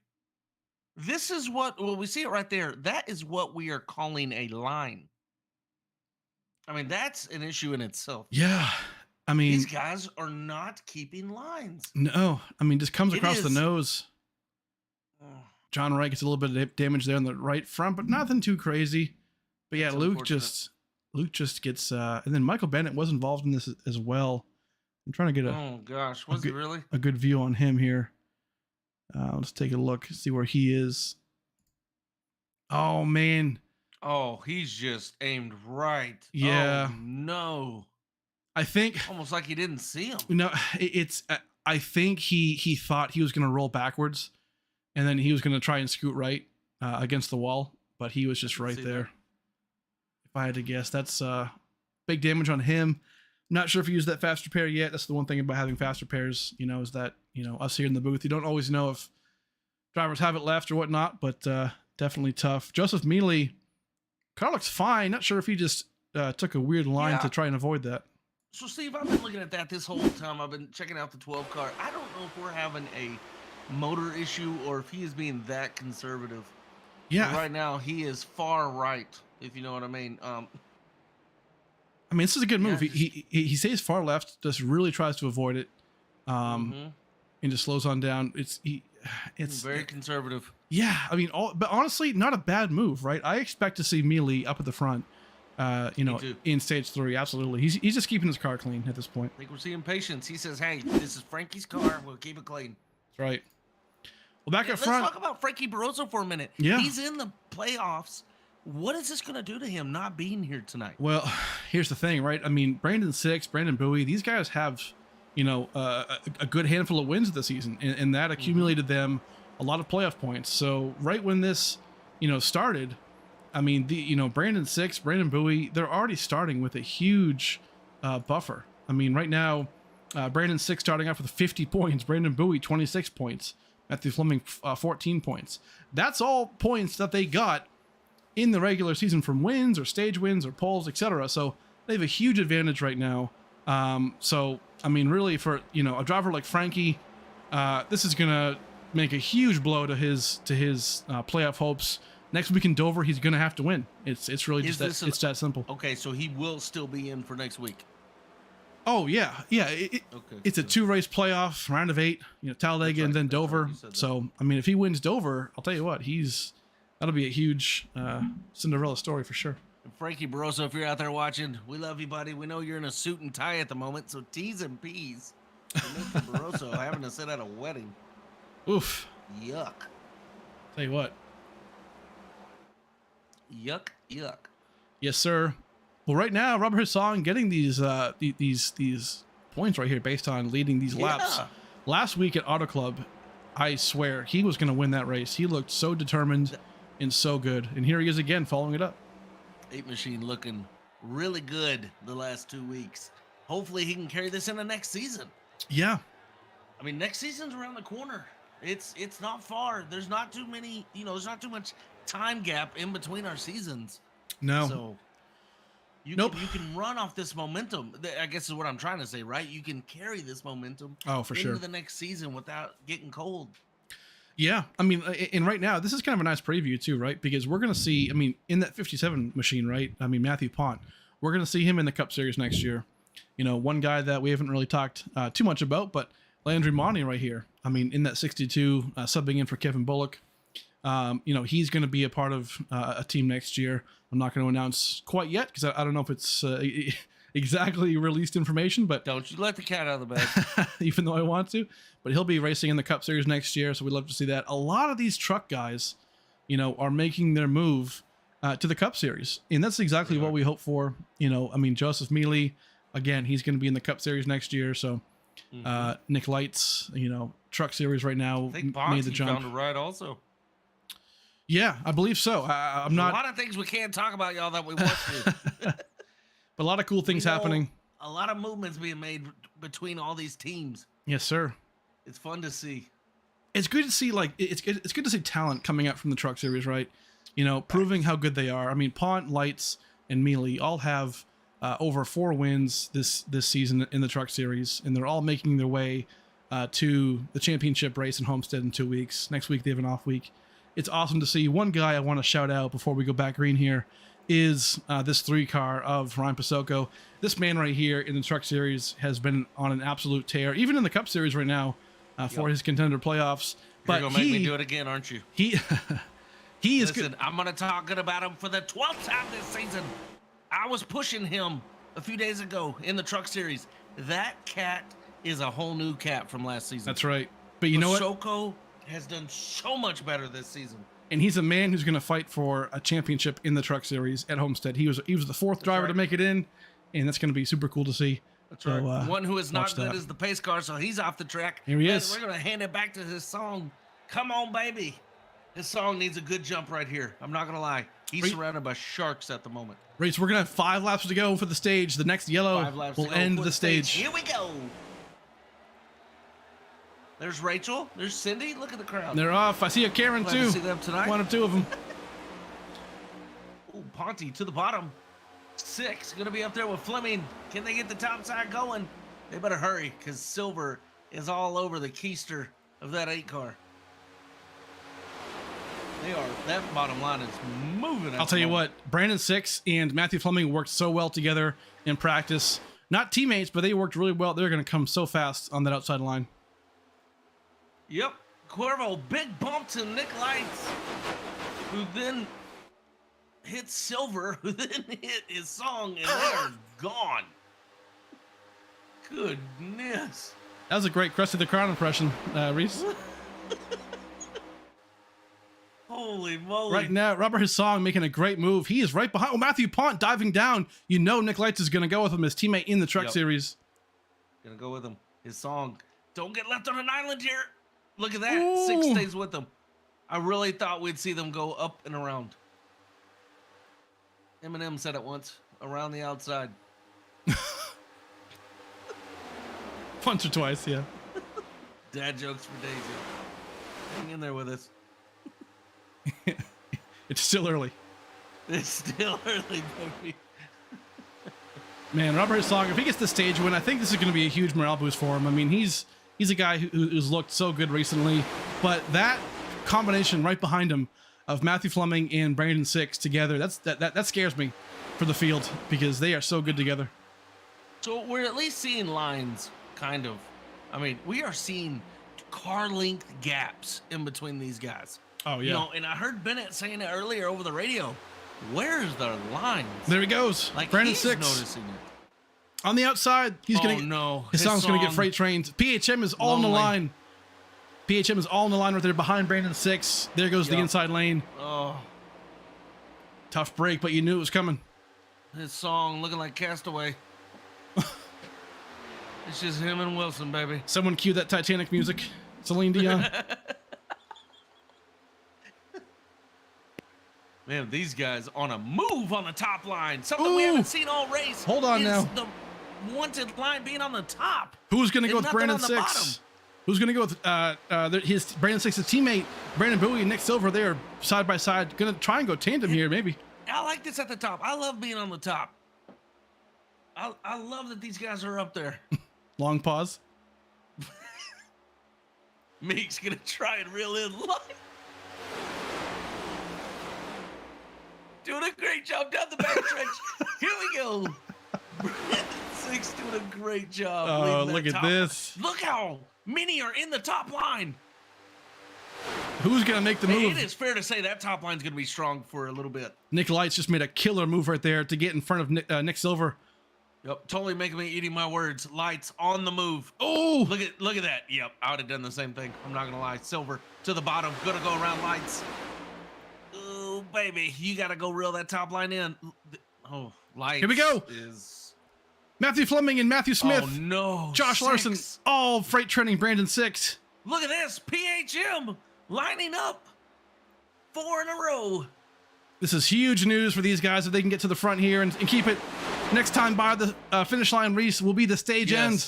this is what, well, we see it right there. That is what we are calling a line. I mean, that's an issue in itself. Yeah. I mean, these guys are not keeping lines. No, I mean, just comes across the nose. John Wright gets a little bit of damage there on the right front, but nothing too crazy. But yeah, Luke just gets, and then Michael Bennett was involved in this as well. I'm trying to get oh gosh, was he really a good view on him here? Let's take a look, see where he is. Oh man. Oh, he's just aimed right. Yeah. Oh, no. I think almost like he didn't see him. No, it's. I think he thought he was going to roll backwards, and then he was going to try and scoot right against the wall, but he was just right there. If I had to guess, that's big damage on him. Not sure if he used that fast repair yet. That's the one thing about having fast repairs, you know, is that, you know, us here in the booth, you don't always know if drivers have it left or whatnot, but definitely tough. Joseph Mealy, car looks fine. Not sure if he just took a weird line to try and avoid that. So, Steve, I've been looking at that this whole time. I've been checking out the 12 car. I don't know if we're having a motor issue or if he is being that conservative. Yeah. But right now, he is far right, if you know what I mean. I mean, this is a good move. Yeah, he stays far left, just really tries to avoid it, and just slows on down. It's very conservative. Yeah, I mean, but honestly, not a bad move, right? I expect to see Mealy up at the front. You know, in stage 3, absolutely. He's just keeping his car clean at this point. I think we're seeing patience. He says, "Hey, this is Frankie's car. We'll keep it clean." That's right. Well, back up front. Let's talk about Frankie Barroso for a minute. Yeah, he's in the playoffs. What is this going to do to him not being here tonight? Well, here's the thing, right? I mean, Brandon Six, Brandon Bowie, these guys have, you know, a good handful of wins this season, and that accumulated them a lot of playoff points. So right when this, you know, started. I mean, Brandon Six, Brandon Bowie, they're already starting with a huge buffer. I mean, right now, Brandon Six starting off with 50 points, Brandon Bowie 26 points, Matthew Fleming 14 points. That's all points that they got in the regular season from wins or stage wins or poles, etc. So they have a huge advantage right now. So I mean, really, for a driver like Frankie, this is gonna make a huge blow to his playoff hopes. Next week in Dover, he's going to have to win. It's really just that, it's that simple. Okay, so he will still be in for next week. Oh, yeah. Yeah, it's a 2-race playoff, round of 8, Talladega and then Dover. So, I mean, if he wins Dover, I'll tell you what, that'll be a huge Cinderella story for sure. And Frankie Barroso, if you're out there watching, we love you, buddy. We know you're in a suit and tie at the moment, so T's and P's. Mr. Barroso having to sit at a wedding. Oof. Yuck. Tell you what. Yuck, yuck. Yes, sir. Well, right now, Robert Hassan getting these points right here based on leading these laps. Last week at Auto Club, I swear he was going to win that race. He looked so determined and so good, and here he is again following it up. 8 Machine looking really good the last 2 weeks. Hopefully he can carry this into next season. Yeah. I mean, next season's around the corner. It's not far. There's not too many, there's not too much time gap in between our seasons. No. So you can run off this momentum. I guess is what I'm trying to say, right? You can carry this momentum into the next season without getting cold. Yeah. I mean, and right now, this is kind of a nice preview too, right? Because we're going to see, I mean, in that 57 machine, right? I mean, Matthew Pont, we're going to see him in the Cup Series next year. One guy that we haven't really talked too much about, but Landry Monty right here. I mean, in that 62, subbing in for Kevin Bullock. He's going to be a part of a team next year. I'm not going to announce quite yet because I don't know if it's exactly released information, but don't you let the cat out of the bag. Even though I want to, but he'll be racing in the Cup Series next year. So we'd love to see that. A lot of these truck guys, are making their move to the Cup Series. And that's exactly what we hope for. I mean, Joseph Mealy, again, he's going to be in the Cup Series next year. So Nick Lights, Truck Series right now I think made the jump. Found a ride also. Yeah, I believe so. I'm not. A lot of things we can't talk about, y'all, that we want to. But a lot of cool things happening. A lot of movements being made between all these teams. Yes, sir. It's fun to see. It's good to see, it's good to see talent coming out from the Truck Series, right? Proving how good they are. I mean, Pont, Lights, and Mealy all have over 4 wins this season in the Truck Series, and they're all making their way to the championship race in Homestead in 2 weeks. Next week, they have an off week. It's awesome to see. One guy I want to shout out before we go back green here is this 3 car of Ryan Pasoko. This man right here in the Truck Series has been on an absolute tear, even in the Cup Series right now for his contender playoffs. You're going to make me do it again, aren't you? He is Listen, good. I'm going to talk good about him for the 12th time this season. I was pushing him a few days ago in the Truck Series. That cat is a whole new cat from last season. That's right. But you know what? Pasoko has done so much better this season. And he's a man who's going to fight for a championship in the Truck Series at Homestead. He was the 4th driver to make it in, and that's going to be super cool to see. That's right. One who is not good is the pace car, so he's off the track. Here he is. We're going to hand it back to his song. Come on, baby. His song needs a good jump right here. I'm not going to lie. He's surrounded by sharks at the moment. Right, so we're going to have 5 laps to go for the stage. The next yellow will end the stage. Here we go. There's Rachel. There's Cindy. Look at the crowd. They're off. I see a Karen, Glad too. to see them tonight. 1 or 2 of them. Ooh, Ponty to the bottom. 6. Going to be up there with Fleming. Can they get the top side going? They better hurry because Silver is all over the keister of that 8 car. They are. That bottom line is moving. I'll tell you what. Brandon 6 and Matthew Fleming worked so well together in practice. Not teammates, but they worked really well. They're going to come so fast on that outside line. Yep. Cuervo, big bump to Nick Lights, who then hit Silver, who then hit his song, and they are gone. Goodness. That was a great Crest of the Crown impression, Reese. Holy moly. Right now, Robert Hassan making a great move. He is right behind. Oh, Matthew Pont diving down. Nick Lights is going to go with him, his teammate in the Truck Series. Going to go with him. His song. Don't get left on an island here. Look at that. Ooh. 6 stays with them. I really thought we'd see them go up and around. Eminem said it once. Around the outside. Once or twice, yeah. Dad jokes for days. Yo. Hang in there with us. It's still early. It's still early, baby. Man, Robert Hassan, if he gets the stage win, I think this is going to be a huge morale boost for him. I mean, he's a guy who's looked so good recently, but that combination right behind him of Matthew Fleming and Brandon 6 together, that scares me for the field because they are so good together. So we're at least seeing lines, kind of. I mean, we are seeing car length gaps in between these guys. Oh, yeah. And I heard Bennett saying it earlier over the radio. Where's their lines? There he goes. Like Brandon he's 6 noticing it. on the outside. He's Oh, gonna. no. His song's gonna get freight trained. PHM is all in the line. PHM is all in the line right there behind Brandon 6. There goes the inside lane. Oh, Tough break, but you knew it was coming. his song looking like Castaway. It's just him and Wilson, baby. Someone cue that Titanic music. Celine Dion. Man, these guys on a move on the top line. Something we haven't seen all race. Hold on now. The wanted line being on the top. Who's going to go and with nothing Brandon on the Six? bottom. Who's going to go with his Brandon Six's teammate, Brandon Bowie and Nick Silver? They are side by side. Going to try and go tandem here, maybe. I like this at the top. I love being on the top. I love that these guys are up there. Long pause. Meek's going to try and reel in line. Doing a great job down the backstretch. Here we go. Brandon Six doing a great job. Oh, look at this. Look how many are in the top line. Who's going to make the move? It is fair to say that top line's going to be strong for a little bit. Nick Lights just made a killer move right there to get in front of Nick Silver. Yep, totally making me eating my words. Lights on the move. Oh, Look at that. Yep, I would have done the same thing. I'm not going to lie. Silver to the bottom. Going to go around Lights. Oh, baby. You got to go reel that top line in. Oh, Lights. Here we go. Matthew Fleming and Matthew Smith. Oh, no. Josh Larson. All freight trending Brandon Six. Look at this. PHM lining up 4 in a row. This is huge news for these guys if they can get to the front here and keep it. Next time by the finish line, Reese, will be the stage end.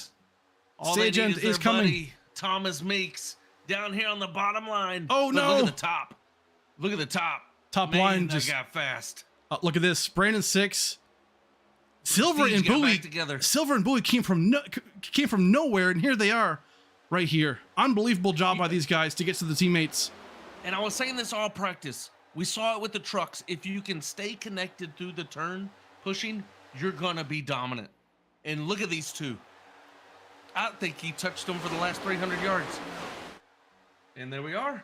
All Stage end is coming. Buddy, Thomas Meeks down here on the bottom line. Oh, no. Look at the top. Look at the top. Top Man, line that just got fast. look at this. Brandon Six. Silver Prestige and got Bowie. back together. Silver and Bowie came from nowhere, and here they are, right here. Unbelievable job by these guys to get to the teammates. And I was saying this all practice. We saw it with the trucks. If you can stay connected through the turn, pushing, you're going to be dominant. And look at these two. I think he touched them for the last 300 yards. And there we are.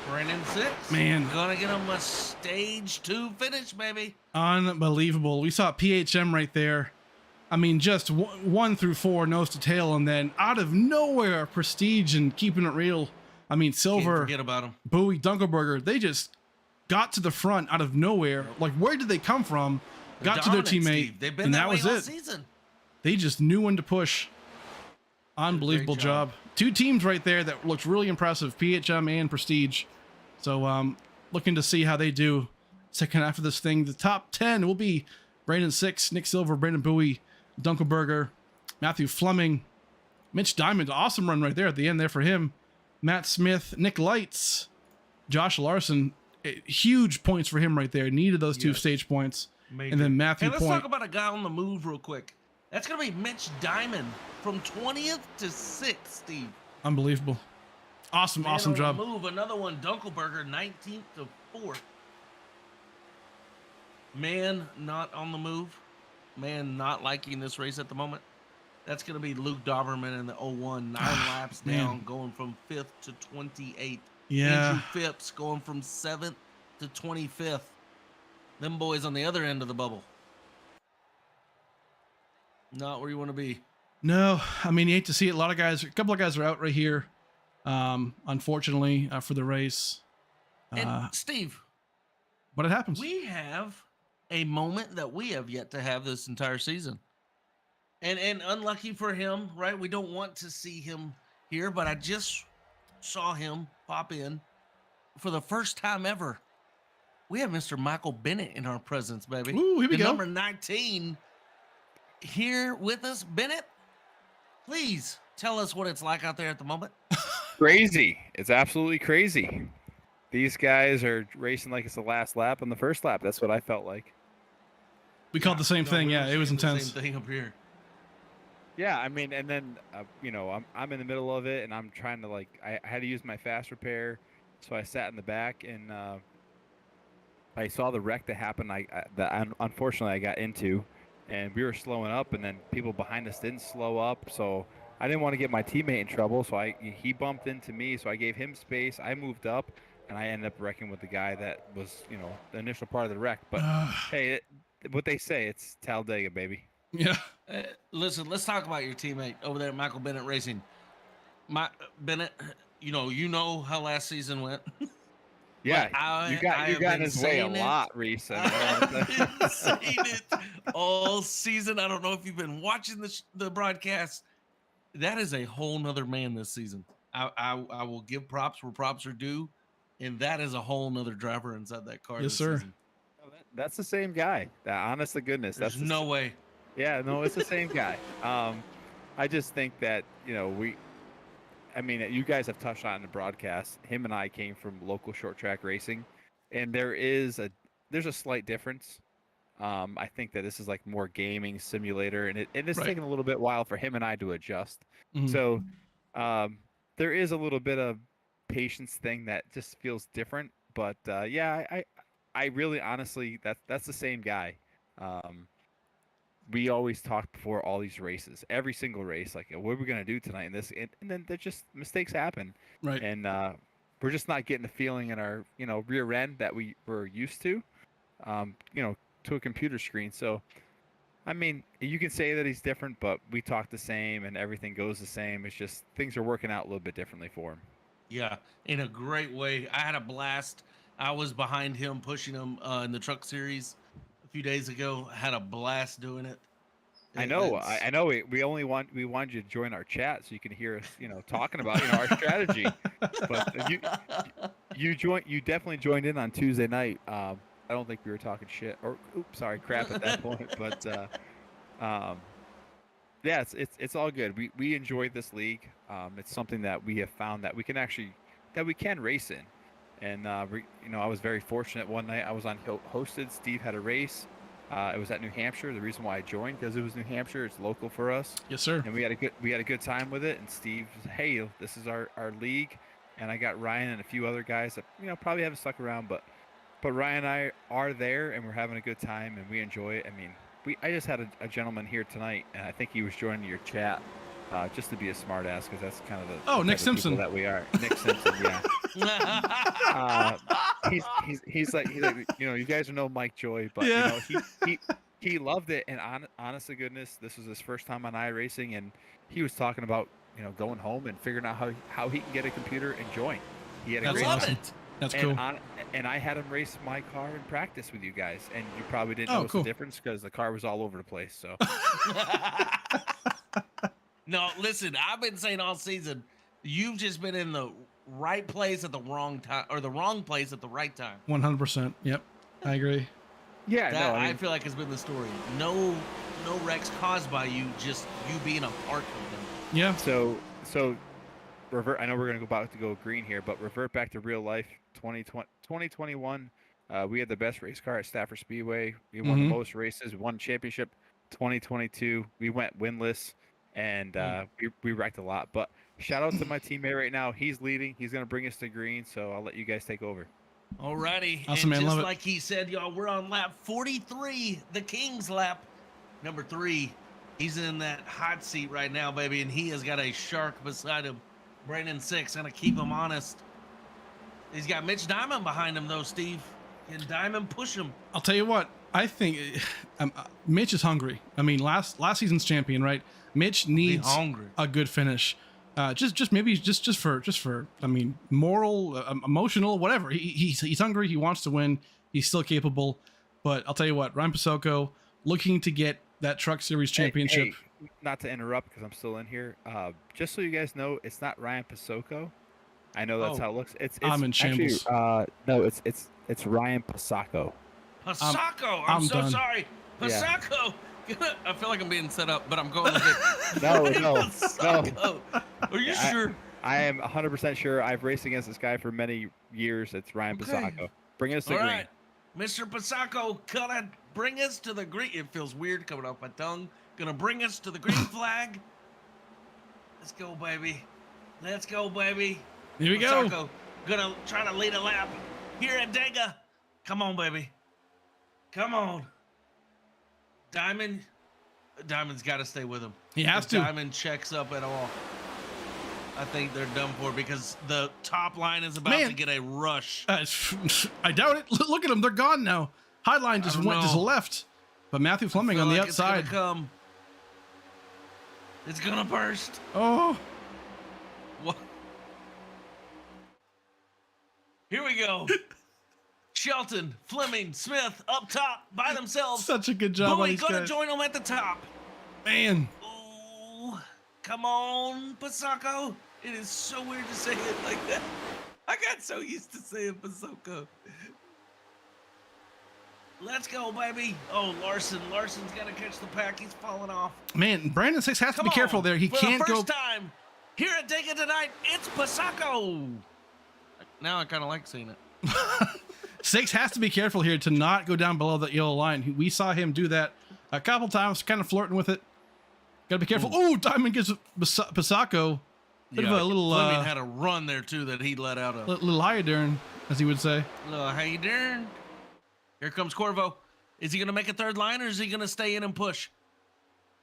Brandon Six. Man. Gonna get him a stage 2 finish, baby. Unbelievable. We saw PHM right there. I mean, just 1 through 4, nose to tail, and then out of nowhere, Prestige and keeping it real. I mean, Silver, Can't forget about him. Bowie, Dunkelberger, they just got to the front out of nowhere. Like, where did they come from? Got to their teammate, Steve. They've been and that way was all it. season. They just knew when to push. Unbelievable Great job. job. 2 teams right there that looked really impressive, PHM and Prestige. So looking to see how they do second half of this thing. The top 10 will be Brandon Six, Nick Silver, Brandon Bowie, Dunkelberger, Matthew Fleming, Mitch Diamond. Awesome run right there at the end there for him. Matt Smith, Nick Lights, Josh Larson. Huge points for him right there. Needed those 2 stage points. Major. And then Matthew Hey, let's Point. talk about a guy on the move real quick. That's going to be Mitch Diamond from 20th to 6th, Steve. Unbelievable. Awesome, Man awesome on the job. Move. Another one, Dunkelberger, 19th to 4th. Man not on the move. Man not liking this race at the moment. That's going to be Luke Doberman in the 01, 9 laps down, going from 5th to 28th. Yeah. Andrew Phipps going from 7th to 25th. Them boys on the other end of the bubble. Not where you want to be. No, I mean, you hate to see it. A couple of guys are out right here, unfortunately, for the race. And Steve, But it happens. we have a moment that we have yet to have this entire season. And unlucky for him, right? We don't want to see him here, but I just saw him pop in for the first time ever. We have Mr. Michael Bennett in our presence, baby. Ooh, here we The go. number 19 here with us. Bennett, please tell us what it's like out there at the moment. Crazy. It's absolutely crazy. These guys are racing like it's the last lap on the first lap. That's what I felt like. We called the same thing. we Yeah, were it was seeing the intense. Same thing up here. Yeah, I mean, and then I'm in the middle of it, and I'm trying to I had to use my fast repair, so I sat in the back, and I saw the wreck that happened. Unfortunately I got into, and we were slowing up, and then people behind us didn't slow up, so I didn't want to get my teammate in trouble. So he bumped into me, so I gave him space. I moved up, and I ended up wrecking with the guy that was the initial part of the wreck. But hey, what they say, it's Talladega, baby. Yeah. Listen, let's talk about your teammate over there at Michael Bennett Racing. Bennett, you know how last season went. Yeah, But you got in been his way a saying it. lot, Reese. I've been saying it all season. I don't know if you've been watching the broadcast. That is a whole nother man this season. I will give props where props are due, and that is a whole nother driver inside that car Yes, this sir. season. That's the same guy. Honest to goodness, There's that's the no way. yeah, no, it's the same guy. I just think that I mean, you guys have touched on in the broadcast. Him and I came from local short track racing, and there's a slight difference. I think that this is like more gaming simulator, and it's Right. taken a little bit while for him and I to adjust. Mhm. So there is a little bit of patience thing that just feels different. But yeah, I really honestly that's the same guy. Um, we always talk before all these races, every single race, like what are we gonna do tonight? And then there just mistakes happen, Right. and we're just not getting the feeling in our rear end that we were used to, to a computer screen. So I mean, you can say that he's different, but we talk the same and everything goes the same. It's just things are working out a little bit differently for him. Yeah, in a great way. I had a blast. I was behind him, pushing him in the truck series a few days ago. I had a blast doing it. I know. It's- I know. We wanted you to join our chat so you can hear us, talking about our strategy. But you definitely joined in on Tuesday night. I don't think we were talking shit or oops, sorry, crap at that point. But um, yeah, it's all good. We enjoy this league. It's something that we have found that we can race in. And I was very fortunate. One night I was on hosted. Steve had a race. It was at New Hampshire. The reason why I joined because it was New Hampshire. It's local for us. Yes, sir. And we had a good time with it. And Steve, hey, this is our league. And I got Ryan and a few other guys that probably haven't stuck around, but Ryan and I are there and we're having a good time and we enjoy it. I mean, I just had a gentleman here tonight, and I think he was joining your chat just to be a smartass because that's kind of the Nick type of Simpson people that we are. Nick Simpson, yeah. He's like you guys know Mike Joy, but Yeah. he loved it, and honest to goodness, this was his first time on iRacing, and he was talking about going home and figuring out how he can get a computer and join. He had a That's great love awesome. it. That's and cool. and I had him race my car in practice with you guys, and you probably didn't Oh, notice cool. the difference because the car was all over the place. So No, listen, I've been saying all season, you've just been in the right place at the wrong time, or the wrong place at the right time. 100%. Yep. I agree. yeah, That no, I I mean, feel like has been the story. No wrecks caused by you, just you being a part of them. Yeah. so revert. I know we're about to go green here, but revert back to real life. 2021. We had the best race car at Stafford Speedway. We won the most races. We won the championship. 2022, we went winless, and we wrecked a lot. But shout out to my teammate right now. He's leading. He's gonna bring us to green. So I'll let you guys take over. Alrighty, Awesome, and man. just Love it. like he said, y'all, we're on lap 43, the King's lap, number 3. He's in that hot seat right now, baby, and he has got a shark beside him. Brandon 6 gonna keep him honest. He's got Mitch Diamond behind him though, Steve. Can Diamond push him? I'll tell you what. I think Mitch is hungry. I mean, last season's champion, right? Mitch needs hungry. a good finish. Just maybe just for I mean, moral, emotional, whatever. He's hungry. He wants to win. He's still capable. But I'll tell you what, Ryan Pasoko looking to get that Truck Series championship. Hey, not to interrupt because I'm still in here. Just so you guys know, it's not Ryan Pasoko. I know that's how it looks. It's I'm in actually shambles. no, it's Ryan Pasako. Pasako, I'm so done. sorry. Yeah. Pasako. I feel like I'm being set up, but I'm going with it. No. Pasako. Are you sure? I am 100% sure. I've raced against this guy for many years. It's Ryan Pasako. Bring us to All green. right, Mr. Pasako, gonna bring us to the green. It feels weird coming off my tongue. Gonna bring us to the green flag. Let's go, baby. Let's go, baby. Here we go. Pasako, gonna try to lead a lap here at Dega. Come on, baby. Come on. Diamond's got to stay with him. He has If to. Diamond checks up at all, I think they're done for because the top line is about Man. to get a rush. I doubt it. Look at them. They're gone now. Highline just don't just know. left. But Matthew Fleming on the outside. It's gonna come. It's gonna burst. Oh, What? Here we go. Shelton, Fleming, Smith up top by themselves. Such a good job on Bowie these gonna guys. join them at the top. Man. Ooh, come on, Pasako. It is so weird to say it like that. I got so used to saying Pasako. Let's go, baby. Oh, Larson. Larson's got to catch the pack. He's falling off. Man, Brandon Six has to be careful there. He For can't the go. first time here at Dega tonight, it's Pasako. Now I kind of like seeing it. Six has to be careful here to not go down below that yellow line. We saw him do that a couple times, kind of flirting with it. Got to be careful. Oh, Diamond gives Pasako bit of a little. Fleming had a run there too that he let out of. Little higher as he would say. Little how you doing? Here comes Corvo. Is he going to make a third line or is he going to stay in and push?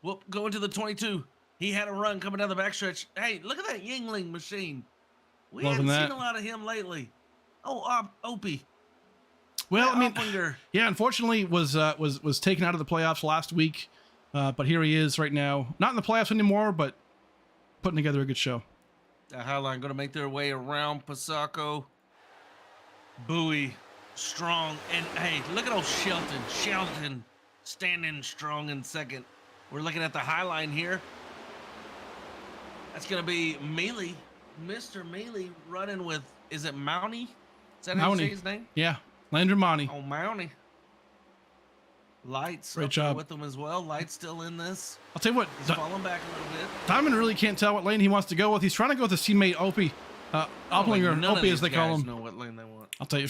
Whoop, go into the 22. He had a run coming down the backstretch. Hey, look at that Yingling machine. We Loving haven't that. seen a lot of him lately. Oh, Opie. Well, Yeah, I mean, Oppinger. yeah, unfortunately was taken out of the playoffs last week, but here he is right now. Not in the playoffs anymore, but putting together a good show. The Highline going to make their way around Pasako. Bowie, strong. And hey, look at old Shelton. Shelton standing strong in second. We're looking at the Highline here. That's going to be Mealy. Mr. Mealy running with, is it Mounty? Is that how you say his name? Yeah, Landry Monty. Oh, Mounty. Lights Great up there job. with them as well. Lights still in this. I'll tell you what, He's falling back a little bit. Diamond really can't tell what lane he wants to go with. He's trying to go with his teammate Opie, Opplinger, None of Opie as these they call guys him. know what lane they want. I'll tell you,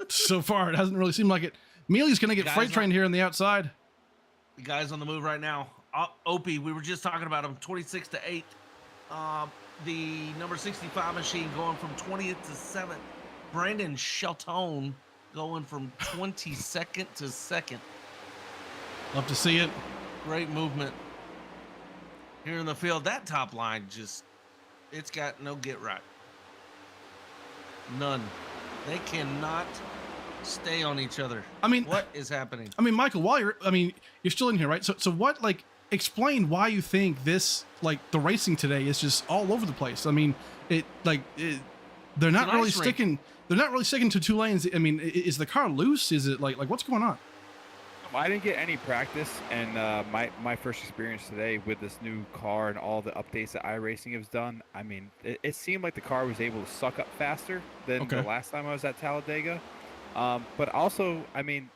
so far it hasn't really seemed like it. Mealy's going to get Guys freight trained here on the outside. The guy's on the move right now. Opie, we were just talking about him, 26-8. The number 65 machine going from 20th to 7th. Brandon Shelton going from 22nd to 2nd. Love to see it. Great movement here in the field. That top line just, it's got no get right. None. They cannot stay on each other. I mean, what is happening? I mean, Michael, while you're still in here, right? So what, like, explain why you think this, like, the racing today is just all over the place. I mean, they're not really sticking. They're not really sticking to two lanes. I mean, is the car loose? Is it like what's going on? I didn't get any practice, and my first experience today with this new car and all the updates that iRacing has done, I mean, it seemed like the car was able to suck up faster than the last time I was at Talladega. But also, I mean,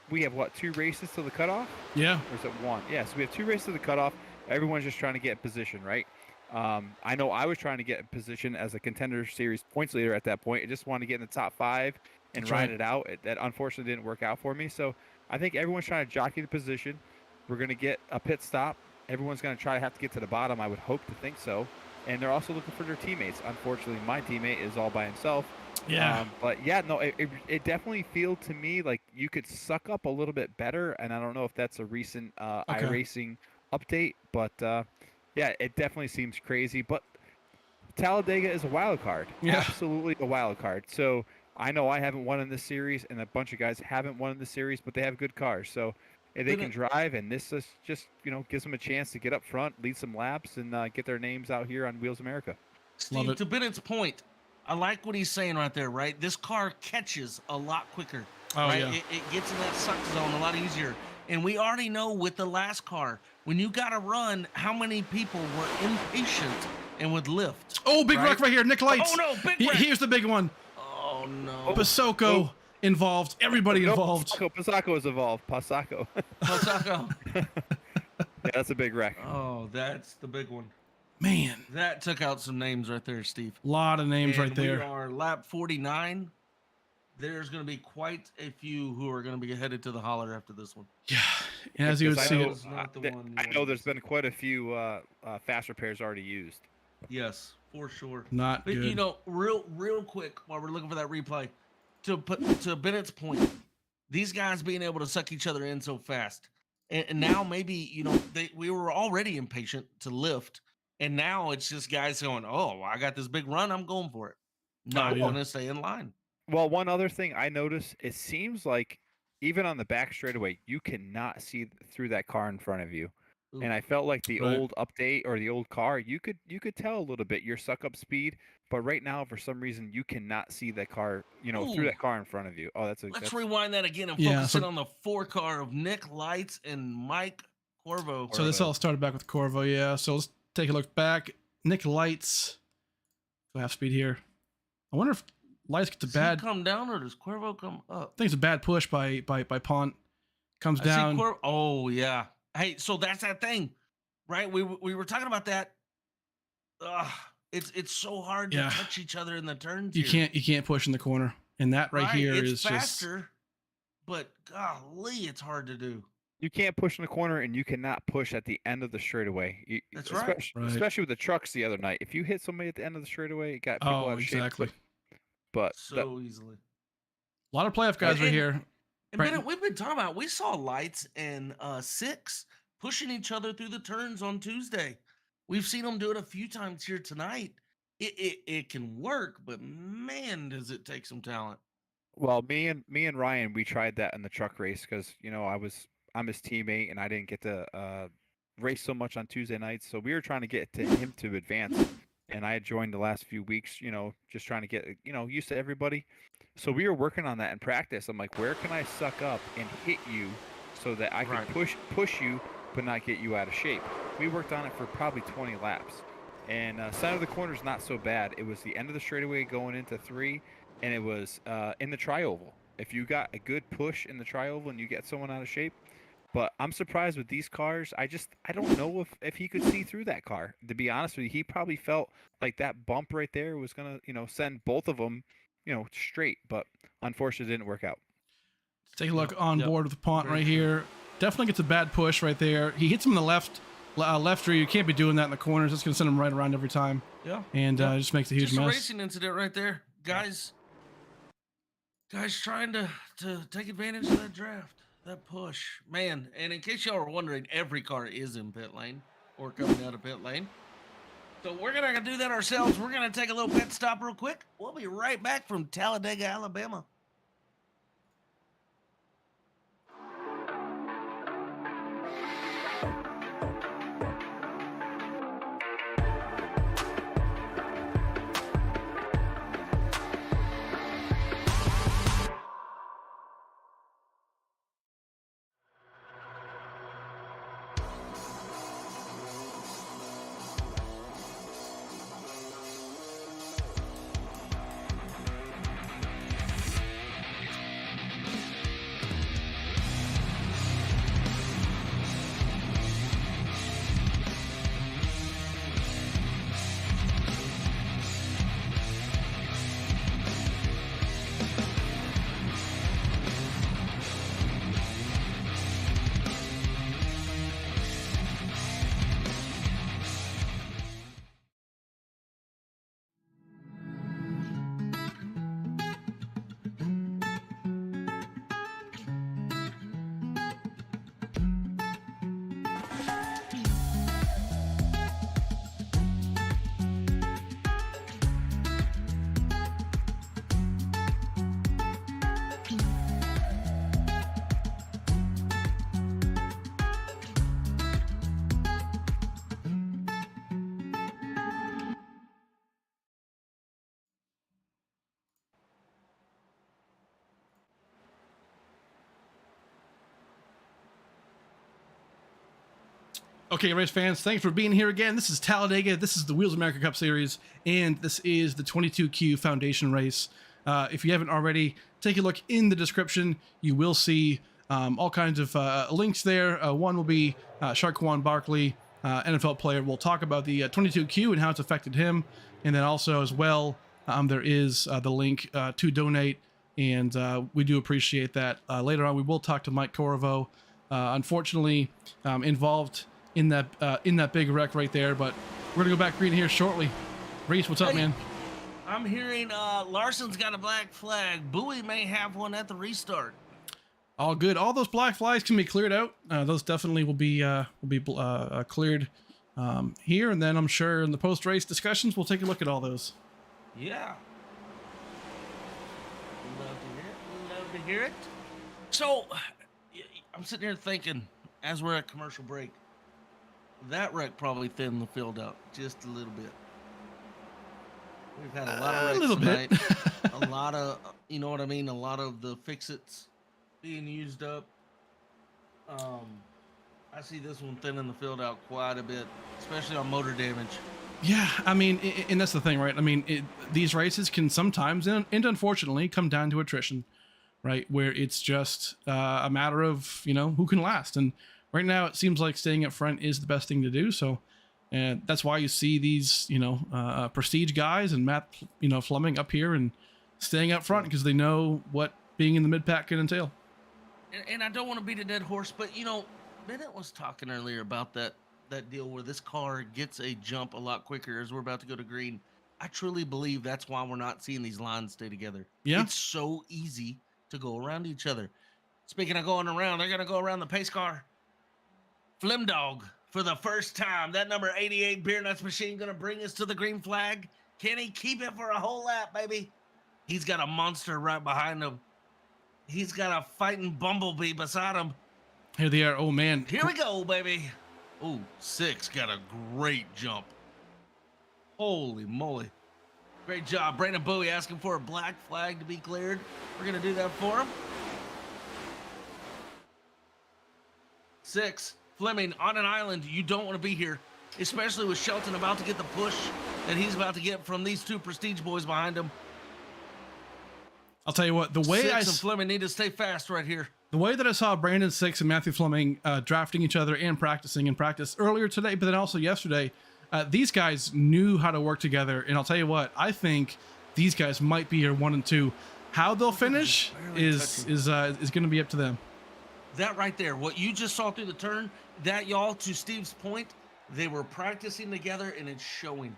we have, what, 2 races to the cutoff? Yeah. Or is it 1? Yeah, so we have 2 races to the cutoff. Everyone's just trying to get in position, right? I know I was trying to get in position as a contender series points leader at that point. I just wanted to get in the top 5 and ride it out. That unfortunately didn't work out for me. So I think everyone's trying to jockey the position. We're going to get a pit stop. Everyone's going to try to have to get to the bottom. I would hope to think so. And they're also looking for their teammates. Unfortunately, my teammate is all by himself. Yeah. But yeah, no, it definitely feel to me like you could suck up a little bit better. And I don't know if that's a recent iRacing update, but yeah, it definitely seems crazy. But Talladega is a wild card. Yeah. Absolutely a wild card. So I know I haven't won in this series, and a bunch of guys haven't won in the series, but they have good cars. So if they can drive, and this is just, gives them a chance to get up front, lead some laps, and get their names out here on Wheels America. Steve, to Bennett's point, I like what he's saying right there, right? This car catches a lot quicker. Oh, right? yeah. It gets in that suck zone a lot easier. And we already know with the last car, when you got to run, how many people were impatient and would lift. Oh, big wreck right here. Nick Lights. Oh, no, big wreck. Here's the big one. Oh, no. Pasako involved. Everybody involved. Pasako is involved. Pasako. Pasako. Yeah, that's a big wreck. Oh, that's the big one. Man. That took out some names right there, Steve. A lot of names And right there. We are lap 49. There's going to be quite a few who are going to be headed to the holler after this one. Yeah, as you would see it. I know there's been quite a few fast repairs already used. Yes, for sure. Not but, good. Real quick, while we're looking for that replay, to Bennett's point, these guys being able to suck each other in so fast, and now maybe we were already impatient to lift, and now it's just guys going, "Oh, I got this big run, I'm going for it." Not going to stay in line. Well, one other thing I noticed, it seems like even on the back straightaway, you cannot see through that car in front of you. Ooh. And I felt like the Right. old update or the old car, you could tell a little bit your suck up speed, but right now for some reason you cannot see that car, through Ooh. that car in front of you. Oh, Let's rewind that again and Yeah, focus so- in on the 4 car of Nick Lights and Mike Corvo. So this Corvo. all started back with Corvo, yeah. So let's take a look back. Nick Lights, go half speed here. I wonder if Lights gets a Does he bad. come down or does Corvo come up? I think it's a bad push by Pont. Comes I see down. Oh yeah. Hey, so that's that thing, right? We were talking about that. Ugh, it's so hard to Yeah. touch each other in the turns. You here. can't push in the corner, and that right here it's is just faster, but golly, it's hard to do. You can't push in the corner, and you cannot push at the end of the straightaway. That's right. Especially with the trucks the other night. If you hit somebody at the end of the straightaway, it got people out of exactly. shape. But So easily. A lot of playoff guys right And- here. And Right. Bennett, we've been talking about. We saw Lights and Six pushing each other through the turns on Tuesday. We've seen them do it a few times here tonight. It can work, but man, does it take some talent. well, me and Ryan, we tried that in the truck race because I'm his teammate, and I didn't get to race so much on Tuesday nights. So we were trying to get to him to advance, and I had joined the last few weeks, just trying to get used to everybody. So we were working on that in practice. I'm like, where can I suck up and hit you so that I can Right. push you, but not get you out of shape? We worked on it for probably 20 laps. And center of the corner is not so bad. It was the end of the straightaway going into 3, and it was in the tri-oval. If you got a good push in the tri-oval and you get someone out of shape. But I'm surprised with these cars. I don't know if he could see through that car. To be honest with you, he probably felt like that bump right there was gonna, send both of them, straight. But unfortunately, it didn't work out. Let's take a look on Yep. board with Pont Very right true. here. Definitely gets a bad push right there. He hits him in the left rear. You can't be doing that in the corners. It's going to send him right around every time, Yeah. and Yeah. just makes a huge Just a mess. racing incident right there, guys. Guys trying to take advantage of that draft, that push, man. And in case y'all are wondering, every car is in pit lane or coming out of pit lane. So we're gonna do that ourselves. We're gonna take a little pit stop real quick. We'll be right back from Talladega, Alabama. Okay, race fans, thanks for being here again. This is Talladega. This is the Wheels America Cup Series, and this is the 22Q Foundation race. If you haven't already, take a look in the description. You will see all kinds of links there. One will be Sharquan Barkley, NFL player. We'll talk about the 22Q and how it's affected him, and then also as well, there is the link to donate, and we do appreciate that. Later on, we will talk to Mike Corvo, unfortunately involved in that big wreck right there, but we're gonna go back green here shortly. Reese, what's up, Hey. man? I'm hearing Larson's got a black flag. Bowie may have one at the restart. All good. All those black flags can be cleared out. Those definitely will be cleared here, and then I'm sure in the post-race discussions we'll take a look at all those. Yeah. Love to hear it. Love to hear it. So, I'm sitting here thinking, as we're at commercial break, That wreck probably thinned the field out just a little bit. We've had a lot of A wrecks little tonight. bit. A lot of, you know what I mean? A lot of the fix-its being used up. I see this one thinning the field out quite a bit, especially on motor damage. Yeah, I mean, and that's the thing, right? I mean, these races can sometimes, and unfortunately, come down to attrition, right? Where it's just a matter of, who can last. And right now, it seems like staying up front is the best thing to do. So, and that's why you see these, prestige guys and Matt, Fleming up here and staying up front because they know what being in the mid pack can entail. And I don't want to beat a dead horse, but Bennett was talking earlier about that deal where this car gets a jump a lot quicker as we're about to go to green. I truly believe that's why we're not seeing these lines stay together. Yeah. It's so easy to go around each other. Speaking of going around, they're going to go around the pace car. Flimdog, for the first time, that number 88 Beer Nuts machine going to bring us to the green flag. Can he keep it for a whole lap, baby? He's got a monster right behind him. He's got a fighting bumblebee beside him. Here they are. Oh, man. Here we go, baby. Oh, 6 got a great jump. Holy moly. Great job. Brandon Bowie asking for a black flag to be cleared. We're going to do that for him. 6, Fleming on an island. You don't want to be here, especially with Shelton about to get the push that he's about to get from these 2 prestige boys behind him. I'll tell you what, the way 6 and Fleming need to stay fast right here. The way that I saw Brandon 6 and Matthew Fleming drafting each other and practicing in practice earlier today, but then also yesterday, these guys knew how to work together. And I'll tell you what, I think these guys might be your 1 and 2. How they'll finish is going to be up to them. That right there, what you just saw through the turn, that, y'all, to Steve's point, they were practicing together and it's showing.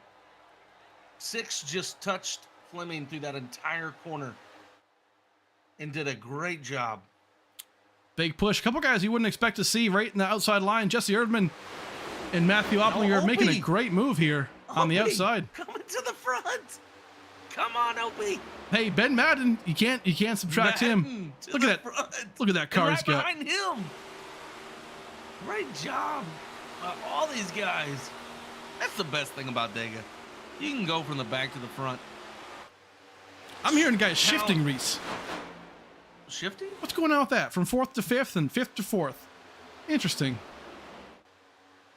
6 just touched Fleming through that entire corner and did a great job. Big push. A couple guys you wouldn't expect to see right in the outside line. Jesse Erdman and Matthew Opplinger are making a great move here on the outside. Coming to the front. Come on, Opie. Hey, Ben Madden, you can't subtract him. Look at that. Front. Look at that car he's got. Behind him. Great job by all these guys. That's the best thing about Dega. You can go from the back to the front. I'm hearing guys shifting, Reese. Shifting? What's going on with that? From 4th to 5th and 5th to 4th. Interesting.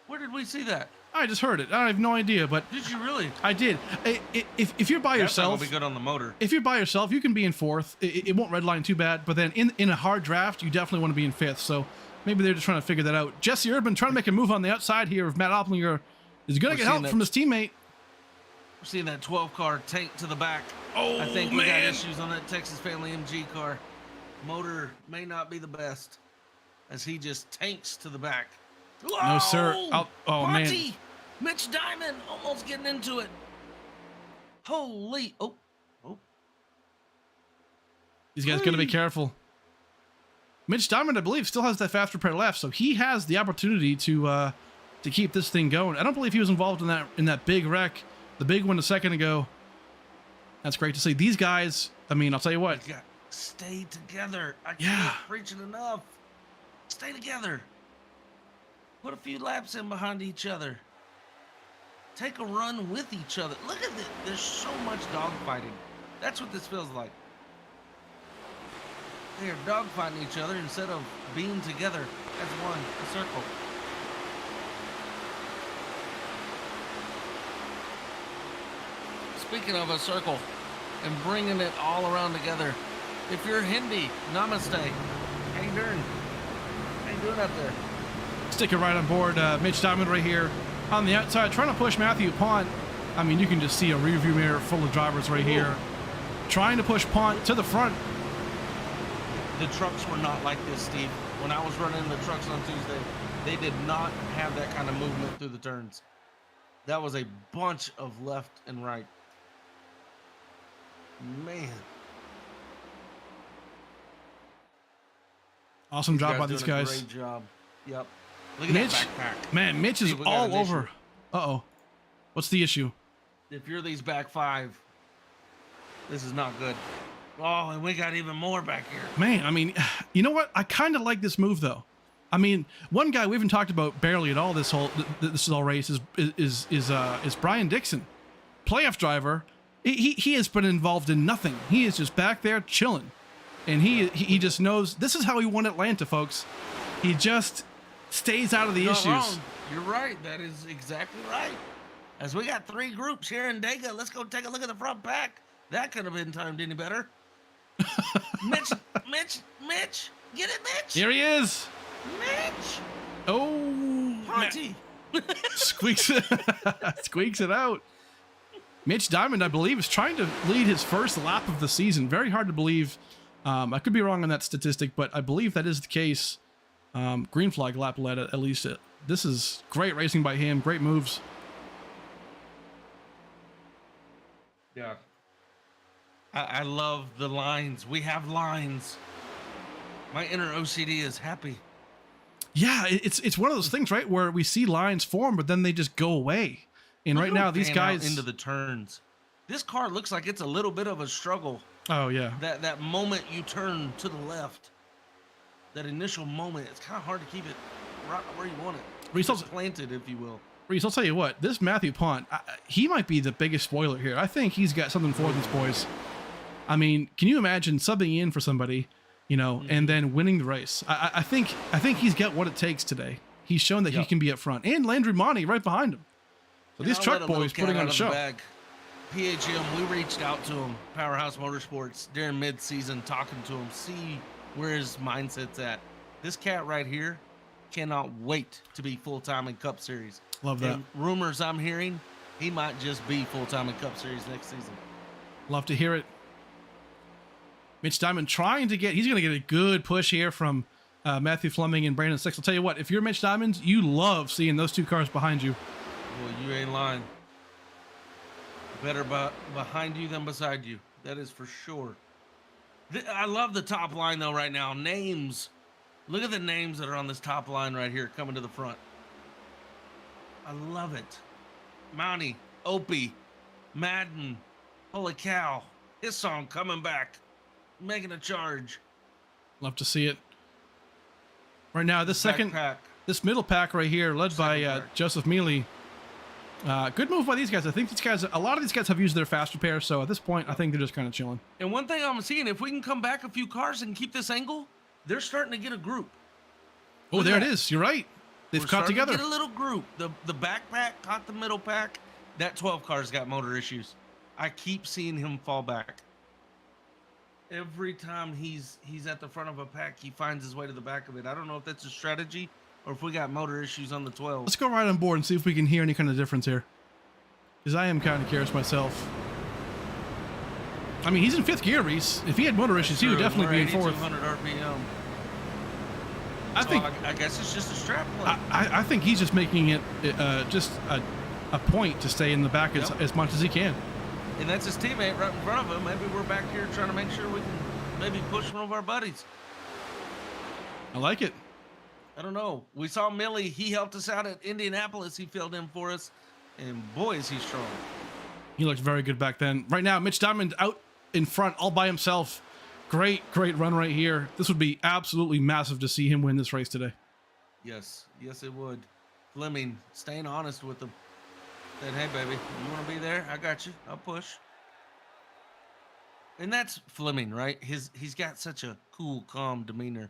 Where did we see that? I just heard it. I have no idea, but Did you really? I did. If you're by That's not yourself, gonna be good on the motor. if you're by yourself, you can be in 4th. It won't redline too bad. But then in a hard draft, you definitely want to be in 5th. So maybe they're just trying to figure that out. Jesse Urban trying to make a move on the outside here. If Matt Opplinger is going to get help from his teammate. We're seeing that 12 car tank to the back. Oh, I think we got man. issues on that Texas Family MG car. Motor may not be the best as he just tanks to the back. No, sir. Oh, man. Monty! Mitch Diamond almost getting into it. Holy. Oh. These guys got to be careful. Mitch Diamond, I believe, still has that fast repair left, so he has the opportunity to keep this thing going. I don't believe he was involved in that big wreck, the big one a second ago. That's great to see. These guys, I mean, I'll tell you what. Stay together. I can't preach it enough. Stay together. Put a few laps in behind each other. Take a run with each other. Look at this. There's so much dogfighting. That's what this feels like. They're dogfighting each other instead of being together as one, a circle. Speaking of a circle and bringing it all around together, if you're Hindi, namaste. How you doing? How you doing up there? Sticking right on board. Mitch Diamond right here on the outside, trying to push Matthew Pont. I mean, you can just see a rearview mirror full of drivers right here, trying to push Pont to the front. The trucks were not like this, Steve. When I was running the trucks on Tuesday, they did not have that kind of movement through the turns. That was a bunch of left and right. Man. Awesome job by these guys. Great job. Yep. Look at Mitch, that backpack. man, Mitch is all over. Uh-oh. What's the issue? If you're these back 5, this is not good. Oh, and we got even more back here. Man, I mean, you know what? I kind of like this move, though. I mean, one guy we haven't talked about barely at all this whole race is Brian Dixon, playoff driver. He has been involved in nothing. He is just back there chilling, and he just knows this is how he won Atlanta, folks. He just stays out of the issues. Wrong. You're right. That is exactly right. As we got 3 groups here in Dega, let's go take a look at the front pack. That could have been timed any better. Mitch, get it, Mitch. Here he is. Mitch. Oh, Ponty. squeaks it out. Mitch Diamond, I believe, is trying to lead his first lap of the season. Very hard to believe. I could be wrong on that statistic, but I believe that is the case. Green flag lap led at least. This is great racing by him. Great moves. Yeah. I love the lines. We have lines. My inner OCD is happy. Yeah, it's one of those things, right, where we see lines form, but then they just go away. And right now, these guys into the turns. This car looks like it's a little bit of a struggle. Oh yeah. That moment you turn to the left, that initial moment, it's kind of hard to keep it right where you want it. Reese, Planted, if you will. Reese, I'll tell you what, this Matthew Pont, he might be the biggest spoiler here. I think he's got something for these boys. I mean, can you imagine subbing in for somebody, and then winning the race? I think he's got what it takes today. He's shown that he can be up front, and Landry Monty right behind him. So these truck boys putting on a show. PHM, we reached out to him, Powerhouse Motorsports, during mid-season, talking to him, see where his mindset's at. This cat right here cannot wait to be full-time in Cup Series. Love that. And rumors I'm hearing, he might just be full-time in Cup Series next season. Love to hear it. Mitch Diamond trying to he's going to get a good push here from Matthew Fleming and Brandon Six. I'll tell you what, if you're Mitch Diamond, you love seeing those 2 cars behind you. Well, you ain't lying. Better behind you than beside you. That is for sure. I love the top line, though, right now. Names. Look at the names that are on this top line right here coming to the front. I love it. Mountie, Opie, Madden. Holy cow. His song coming back. Making a charge. Love to see it. Right now, this middle pack right here, led by Joseph Mealy. Good move by these guys. I think a lot of these guys have used their fast repair, so at this point, I think they're just kind of chilling. And one thing I'm seeing, if we can come back a few cars and keep this angle, they're starting to get a group. Oh, there it is. You're right. They've caught together. Get a little group. The back pack caught the middle pack. That 12 car's got motor issues. I keep seeing him fall back. Every time he's at the front of a pack, he finds his way to the back of it. I don't know if that's a strategy or if we got motor issues on the 12. Let's go right on board and see if we can hear any kind of difference here. Because I am kind of curious myself. I mean, he's in 5th gear, Reese. If he had motor issues, he would definitely be in 4th. 200 RPM. I guess it's just a strap play. I think he's just making it just a point to stay in the back as much as he can. And that's his teammate right in front of him. Maybe we're back here trying to make sure we can maybe push one of our buddies. I like it. I don't know. We saw Millie. He helped us out at Indianapolis. He filled in for us. And boy, is he strong. He looked very good back then. Right now, Mitch Diamond out in front all by himself. Great run right here. This would be absolutely massive to see him win this race today. Yes, it would. Fleming, staying honest with him. Saying, hey, baby, you want to be there? I got you. I'll push. And that's Fleming, right? He's got such a cool, calm demeanor.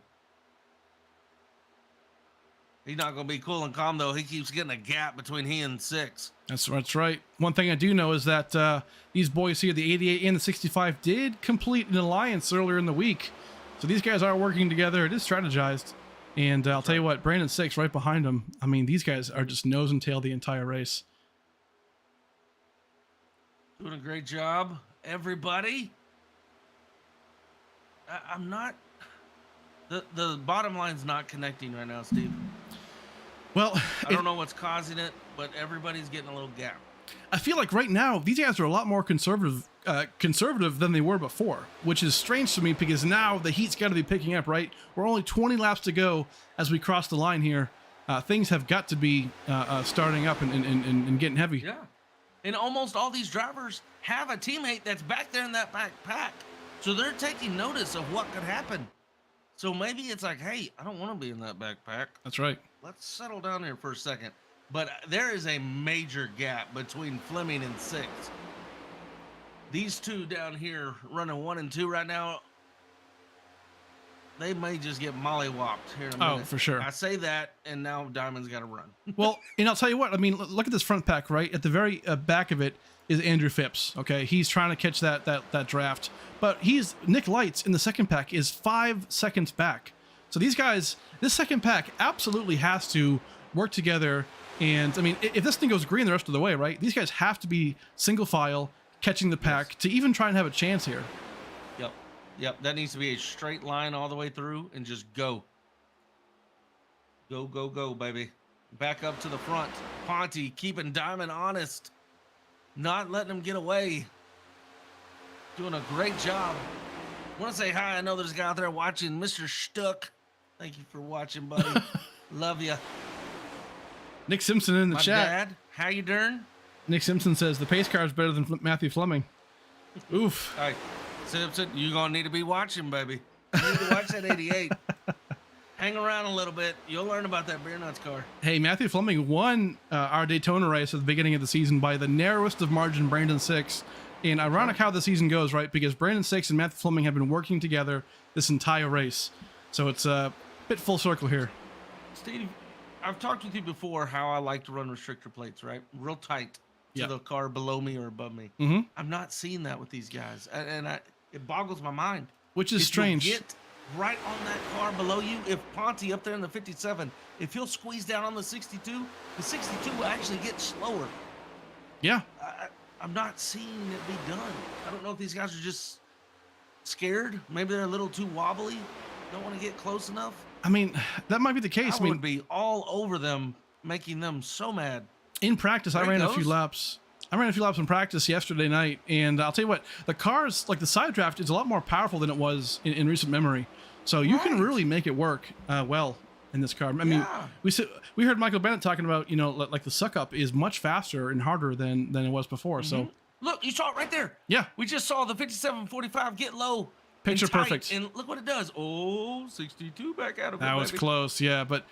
He's not going to be cool and calm, though. He keeps getting a gap between he and 6. That's right. One thing I do know is that these boys here, the 88 and the 65, did complete an alliance earlier in the week. So these guys are working together. It is strategized. And I'll tell you what, Brandon Six right behind him. I mean, these guys are just nose and tail the entire race. Doing a great job, everybody. I'm not... The bottom line's not connecting right now, Steve. Well, I don't know what's causing it, but everybody's getting a little gap. I feel like right now these guys are a lot more conservative than they were before, which is strange to me because now the heat's got to be picking up, right? We're only 20 laps to go as we cross the line here. Things have got to be starting up and getting heavy. Yeah, and almost all these drivers have a teammate that's back there in that back pack, so they're taking notice of what could happen. So maybe it's like, hey, I don't want to be in that backpack. That's right. Let's settle down here for a second. But there is a major gap between Fleming and 6. These two down here running 1 and 2 right now, they may just get mollywopped here in a minute. Oh, for sure. I say that, and now Diamond's got to run. Well, and I'll tell you what, I mean, look at this front pack, right? At the very back of it is Andrew Phipps, okay? He's trying to catch that draft. But Nick Lights in the second pack is 5 seconds back. So these guys, this second pack absolutely has to work together. And, I mean, if this thing goes green the rest of the way, right? These guys have to be single file, catching the pack to even try and have a chance here. Yep, that needs to be a straight line all the way through and just go. Go, go, go, baby. Back up to the front. Ponte keeping Diamond honest. Not letting him get away. Doing a great job. I want to say hi. I know there's a guy out there watching, Mr. Stuck. Thank you for watching, buddy. Love you. Nick Simpson in the My chat. dad, how you doing? Nick Simpson says the pace car is better than Matthew Fleming. Oof. All right, Simpson, you're going to need to be watching, baby. You need to watch that 88. Hang around a little bit. You'll learn about that Beer Nuts car. Hey, Matthew Fleming won our Daytona race at the beginning of the season by the narrowest of margin, Brandon 6. And ironic how the season goes, right? Because Brandon 6 and Matthew Fleming have been working together this entire race. So it's a bit full circle here. Steve, I've talked with you before how I like to run restrictor plates, right? Real tight to the car below me or above me. Mm-hmm. I'm not seeing that with these guys. And it boggles my mind. Which is strange. Get right on that car below you. If Ponte up there in the 57, if he'll squeeze down on the 62, the 62 will actually get slower. Yeah. I'm not seeing it be done. I don't know if these guys are just scared. Maybe they're a little too wobbly. Don't want to get close enough. I mean, that might be the case. I would be all over them, making them so mad. In practice, I ran a few laps. I ran a few laps in practice yesterday night, and I'll tell you what, the cars, like the side draft, is a lot more powerful than it was in recent memory. So you can really make it work well in this car. I mean, we heard Michael Bennett talking about, you know, like the suck up is much faster and harder than it was before. So look, you saw it right there. Yeah, we just saw the 57-45 get low. Picture perfect. And look what it does. Oh, 62 back out of it. That was close, yeah. But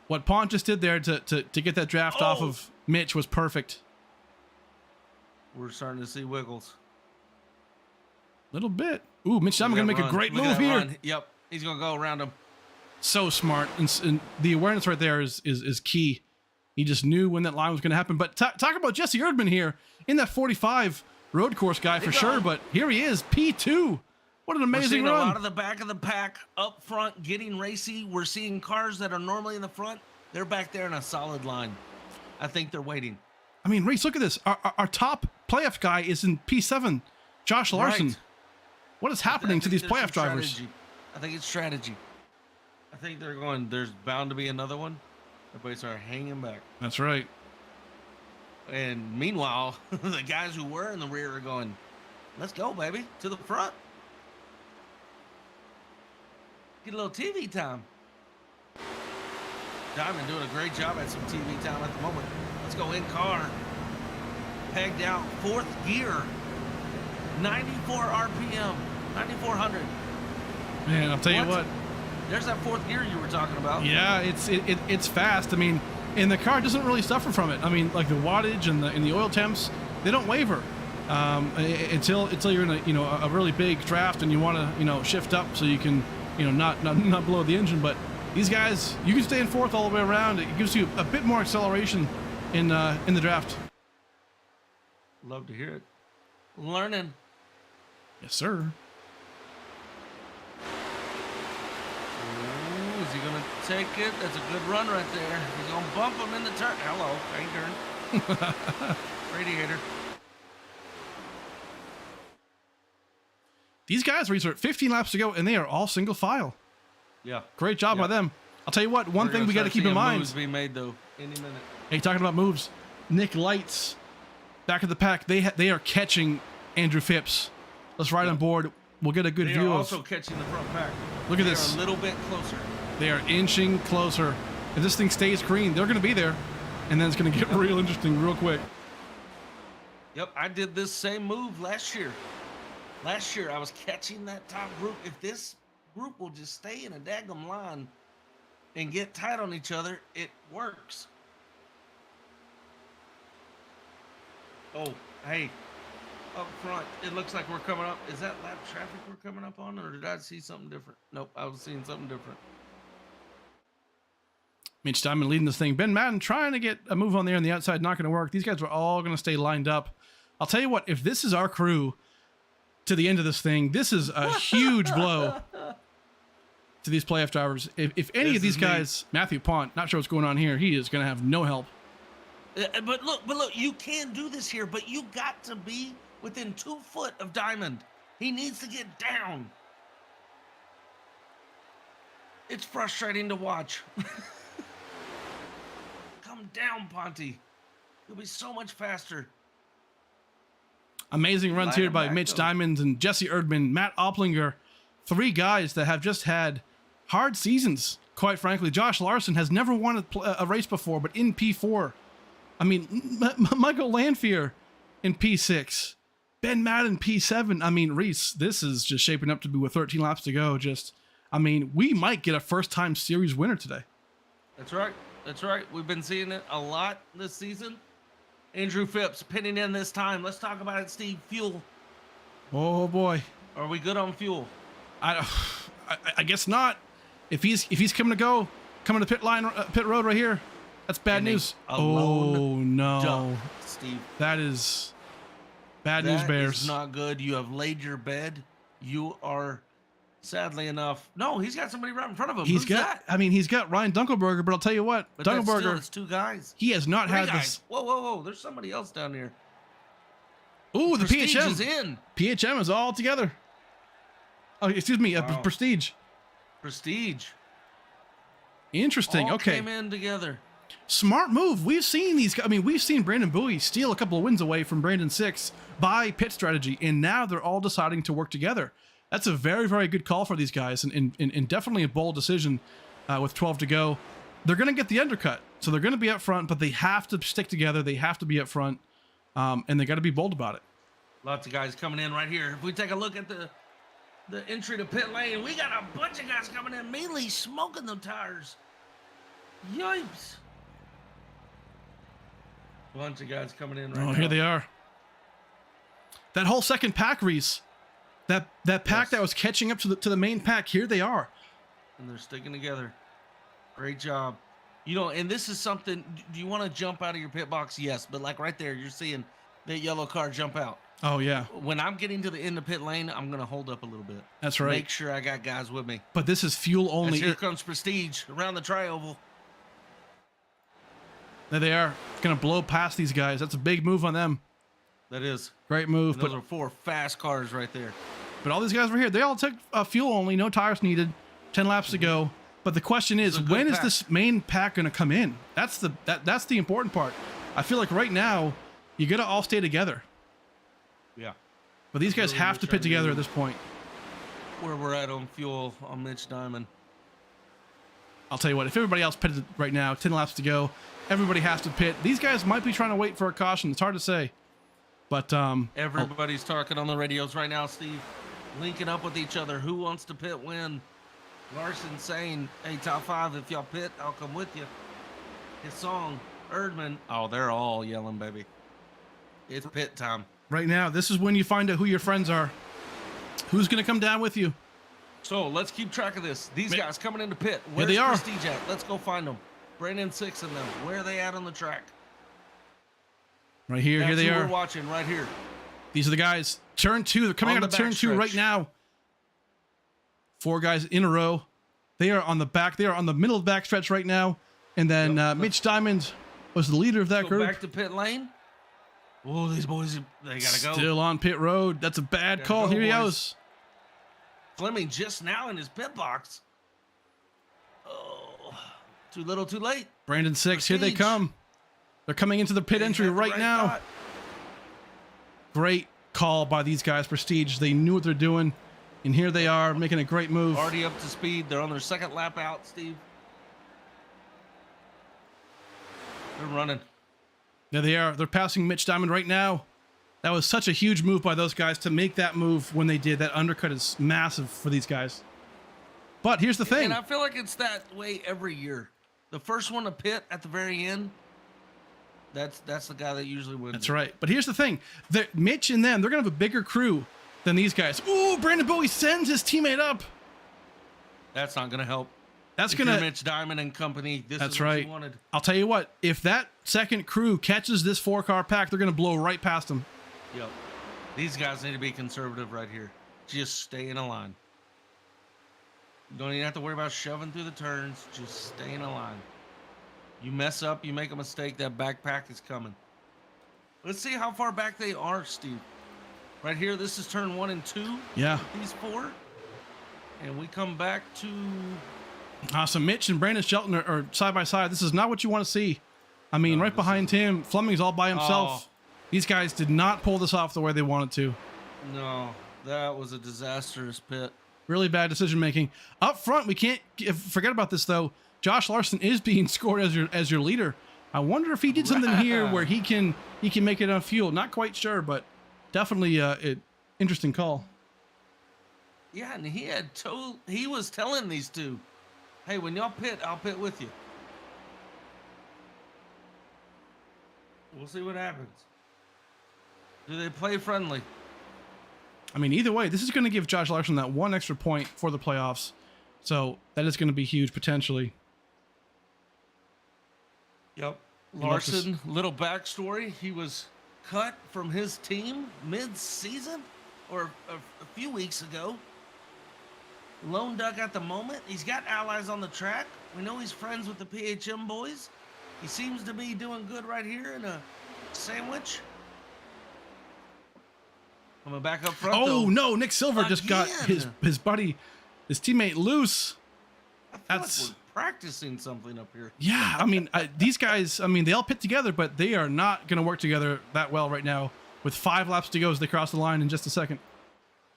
what Pont just did there to get that draft off of Mitch was perfect. We're starting to see wiggles. Little bit. Ooh, Mitch Diamond going to make a great move here. Run. Yep, he's going to go around him. So smart. And the awareness right there is key. He just knew when that line was going to happen. But talk about Jesse Erdman here in that 45 road course guy for sure. But here he is, P2. What an amazing run. We're seeing a lot of the back of the pack up front getting racy. We're seeing cars that are normally in the front. They're back there in a solid line. I think they're waiting. I mean, Reese, look at this. Our top playoff guy is in P7, Josh Larson. Right. What is happening to these playoff drivers? Strategy. I think it's strategy. I think they're going, there's bound to be another one. Everybody start hanging back. That's right. And meanwhile, the guys who were in the rear are going, let's go, baby, to the front. Get a little TV time. Diamond doing a great job at some TV time at the moment. Let's go in car. Pegged out, 4th gear. 94 RPM, 9,400. Man, I'll tell you what. There's that 4th gear you were talking about. Yeah, it's fast. I mean, and the car doesn't really suffer from it. I mean, like the wattage and the oil temps, they don't waver until you're in a really big draft and you want to shift up so you can not blow the engine. But these guys, you can stay in 4th all the way around. It gives you a bit more acceleration in the draft. Love to hear it. Learning. Yes, sir. Ooh, is he going to take it? That's a good run right there. He's going to bump him in the turn. Hello, turn. Radiator. These guys are 15 laps to go, and they are all single file. Yeah. Great job by them. I'll tell you what, one thing we got to keep in mind. Moves be made, though, any minute. Hey, talking about moves. Nick Lights, back of the pack, they are catching Andrew Phipps. Let's ride on board. We'll get a good view of. They are also catching the front pack. Look at this. They're a little bit closer. They are inching closer. If this thing stays green, they're going to be there. And then it's going to get real interesting real quick. Yep, I did this same move last year. Last year, I was catching that top group. If this group will just stay in a daggum line and get tight on each other, it works. Oh, hey, up front, it looks like we're coming up. Is that lap traffic we're coming up on, or did I see something different? Nope, I was seeing something different. Mitch Diamond leading this thing. Ben Madden trying to get a move on there on the outside, not going to work. These guys are all going to stay lined up. I'll tell you what, if this is our crew to the end of this thing, this is a huge blow to these playoff drivers. If any of these guys, Matthew Pont, not sure what's going on here, he is going to have no help. But look, you can do this here, but you got to be within 2 foot of Diamond. He needs to get down. It's frustrating to watch. Come down, Ponty. You'll be so much faster. Amazing runs here by Mitch Diamond and Jesse Erdman, Matt Opplinger. 3 guys that have just had hard seasons, quite frankly. Josh Larson has never won a race before, but in P4. I mean, Michael Lanphier in P6. Ben Madden P7. I mean, Reese, this is just shaping up to be with 13 laps to go. I mean, we might get a first-time series winner today. That's right. That's right. We've been seeing it a lot this season. Andrew Phipps pinning in this time. Let's talk about it, Steve. Fuel. Oh boy. Are we good on fuel? I guess not. If he's coming to pit road right here, that's bad news. Oh no, dump, Steve. That is bad news, Bears. That is not good. You have laid your bed. You are, sadly enough. No, he's got somebody right in front of him. Who's that? I mean, he's got Ryan Dunkelberger, but I'll tell you what, but Dunkelberger. It's 2 guys. He has not had guys. this. Whoa! There's somebody else down here. Ooh, the Prestige PHM is in. PHM is all together. Oh, excuse me, wow. Prestige. Prestige. Interesting. All okay. Came in together. Smart move. We've seen these. I mean, we've seen Brandon Bowie steal a couple of wins away from Brandon 6 by pit strategy, and now they're all deciding to work together. That's a very, very good call for these guys, and definitely a bold decision with 12 to go. They're going to get the undercut, so they're going to be up front, but they have to stick together. They have to be up front, and they got to be bold about it. Lots of guys coming in right here. If we take a look at the entry to pit lane, we got a bunch of guys coming in, mainly smoking them tires. Yipes. Bunch of guys coming in right now. Oh, here they are. That whole second pack, Reese. That pack that was catching up to the main pack, here they are. And they're sticking together. Great job. You know, and this is something, do you want to jump out of your pit box? Yes, but like right there, you're seeing that yellow car jump out. Oh, yeah. When I'm getting to the end of pit lane, I'm going to hold up a little bit. That's right. Make sure I got guys with me. But this is fuel only. As here comes Prestige around the tri-oval. There they are. Going to blow past these guys. That's a big move on them. That is. Great move. And those are 4 fast cars right there. But all these guys were here. They all took fuel only, no tires needed, 10 laps to go. But the question is, when is this main pack going to come in? That's the important part. I feel like right now, you got to all stay together. Yeah. But these guys have to pit together at this point. Where we're at on fuel on Mitch Diamond. I'll tell you what, if everybody else pitted right now, 10 laps to go, everybody has to pit. These guys might be trying to wait for a caution. It's hard to say. But everybody's talking on the radios right now, Steve. Linking up with each other. Who wants to pit when? Larson saying, hey, top 5, if y'all pit, I'll come with you. His song, Erdman. Oh, they're all yelling, baby. It's pit time. Right now, this is when you find out who your friends are. Who's going to come down with you? So let's keep track of this. These guys coming into pit. Where's they are. Prestige at? Let's go find them. Brandon 6 and them. Where are they at on the track? Right here. That's here they who are. We're watching right here. These are the guys. Turn 2. They're coming out of turn 2 right now. 4 guys in a row. They are on the back. They are on the middle of the back stretch right now. And then Mitch Diamond was the leader of that group. Back to pit lane. Oh, these boys, they got to go. Still on pit road. That's a bad call. Here he goes. Fleming just now in his pit box. Oh, too little, too late. Brandon 6, here they come. They're coming into the pit entry right now. Spot. Great call by these guys, Prestige. They knew what they're doing, and here they are making a great move. Already up to speed. They're on their second lap out, Steve. They're running. There they are. They're passing Mitch Diamond right now. That was such a huge move by those guys to make that move when they did. That undercut is massive for these guys. But here's the thing. And I feel like it's that way every year. The first one to pit at the very end, that's the guy that usually wins. That's right. But here's the thing. Mitch and them, they're going to have a bigger crew than these guys. Ooh, Brandon Bowie sends his teammate up. That's not going to help. That's If going you're to... Mitch Diamond and company. That's is what right. you wanted. I'll tell you what. If that second crew catches this 4-car pack, they're going to blow right past them. Yep. These guys need to be conservative right here. Just stay in a line. You don't even have to worry about shoving through the turns. Just stay in a line. You mess up, you make a mistake, that backpack is coming. Let's see how far back they are, Steve. Right here, this is turn 1 and 2. Yeah. These 4. And we come back to... So Mitch and Brandon Shelton are side by side. This is not what you want to see. I mean, No, right behind him, Fleming's all by himself. Oh. These guys did not pull this off the way they wanted to. No, that was a disastrous pit. Really bad decision making. Up front, we can't forget about this though. Josh Larson is being scored as your leader. I wonder if he did something here where he can make it enough fuel. Not quite sure, but definitely an interesting call. Yeah, and he was telling these two, hey, when y'all pit, I'll pit with you. We'll see what happens. Do they play friendly? I mean, either way, this is going to give Josh Larson that one extra point for the playoffs. So that is going to be huge potentially. Yep. Larson, little backstory. He was cut from his team mid-season or a few weeks ago. Lone duck at the moment. He's got allies on the track. We know he's friends with the PHM boys. He seems to be doing good right here in a sandwich. Coming back up front. Oh no, Nick Silver just got his buddy, his teammate loose. I feel like we're practicing something up here. Yeah, I mean, these guys, I mean, they all pit together, but they are not going to work together that well right now with 5 laps to go as they cross the line in just a second.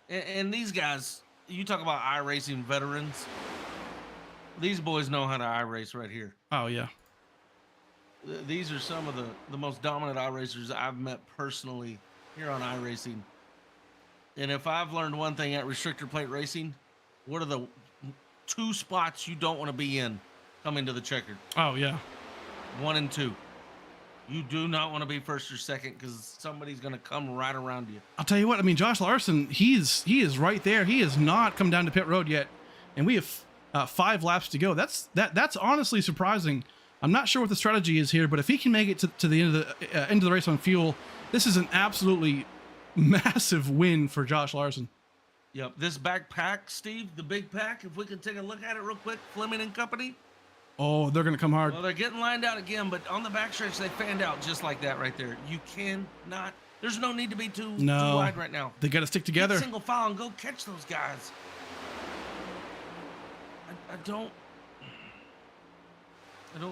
And these guys, you talk about iRacing veterans. These boys know how to iRace right here. Oh, yeah. These are some of the most dominant iRacers I've met personally here on iRacing. And if I've learned one thing at restrictor plate racing, what are the 2 spots you don't want to be in coming to the checkered? Oh, yeah. 1 and 2. You do not want to be first or second because somebody's going to come right around you. I'll tell you what, I mean, Josh Larson, he is right there. He has not come down to pit road yet. And we have 5 laps to go. That's honestly surprising. I'm not sure what the strategy is here, but if he can make it to the end of the race on fuel, this is an absolutely massive win for Josh Larson. Yep. This backpack, Steve, the big pack, if we can take a look at it real quick, Fleming and company. Oh, they're going to come hard. Well, they're getting lined out again, but on the backstretch, they fanned out just like that right there. You cannot, there's no need to be too wide right now. They got to stick together. Get single file and go catch those guys. I don't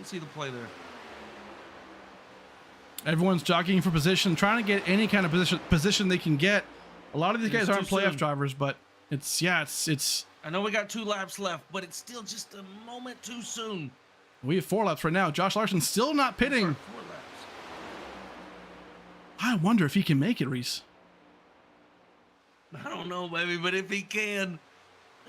see the play there. Everyone's jockeying for position, trying to get any kind of position they can get. A lot of these guys aren't playoff drivers, but it's. I know we got 2 laps left, but it's still just a moment too soon. We have 4 laps right now. Josh Larson still not pitting. 4 laps. I wonder if he can make it, Reese. I don't know, baby, but if he can,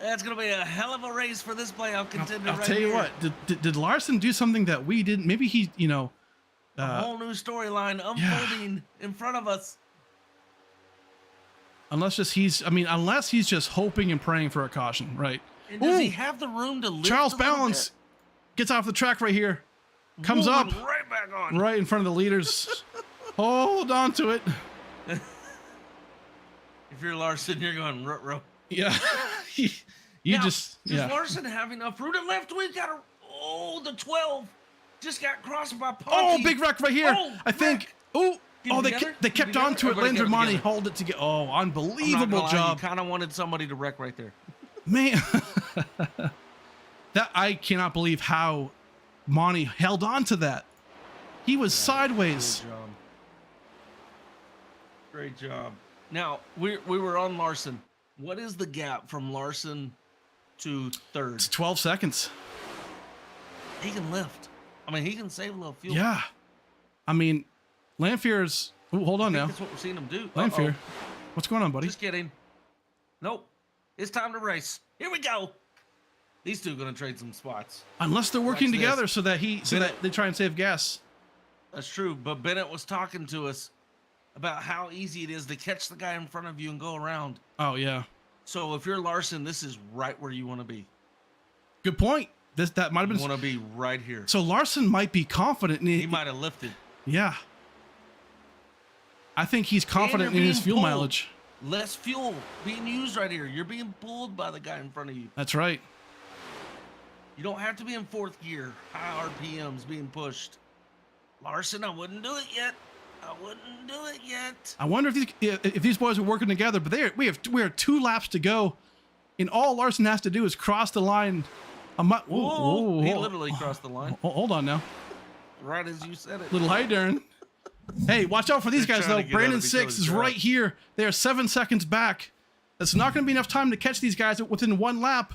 that's going to be a hell of a race for this playoff contender. I'll tell you what. Did Larson do something that we didn't? Maybe he, a whole new storyline unfolding in front of us. Unless he's just hoping and praying for a caution, right? And does he have the room to lift? Charles Balance gets off the track right here. Comes up right back on. Right in front of the leaders. Hold on to it. If you're Larson, you're going ruh-roh. Yeah. Does Larson have enough room to left? We got the 12 just got crossed by Ponty. Oh, big wreck right here. I think. They kept on to it. Landry Monty hold it together. Oh, unbelievable job. You kind of wanted somebody to wreck right there. Man, that I cannot believe how Monty held on to that. He was sideways. Great job. Now, we were on Larson. What is the gap from Larson to third? It's 12 seconds. He can lift. I mean, he can save a little fuel. Yeah. I mean, Lanfear's... Ooh, hold on now. That's what we're seeing him do. Lanfear. What's going on, buddy? Just kidding. Nope. It's time to race. Here we go. These two are going to trade some spots. Unless they're working Watch this. together so that Bennett- they try and save gas. That's true. But Bennett was talking to us about how easy it is to catch the guy in front of you and go around. Oh yeah. So if you're Larson, this is right where you want to be. Good point. That might have You been. want to be right here. So Larson might be confident in He might have lifted. Yeah. I think he's confident you're in his being fuel pulled. mileage. Less fuel being used right here. You're being pulled by the guy in front of you. That's right. You don't have to be in fourth gear. High RPMs being pushed. Larson, I wouldn't do it yet. I wouldn't do it yet. I wonder if these boys are working together. But we have 2 laps to go, and all Larson has to do is cross the line. Whoa, he literally crossed the line. Hold on now. Right as you said it. Little high Darren. Hey, watch out for these They're guys trying though. to get out Brandon of each 6 other's is drive. right here. They are 7 seconds back. That's not going to be enough time to catch these guys within 1 lap.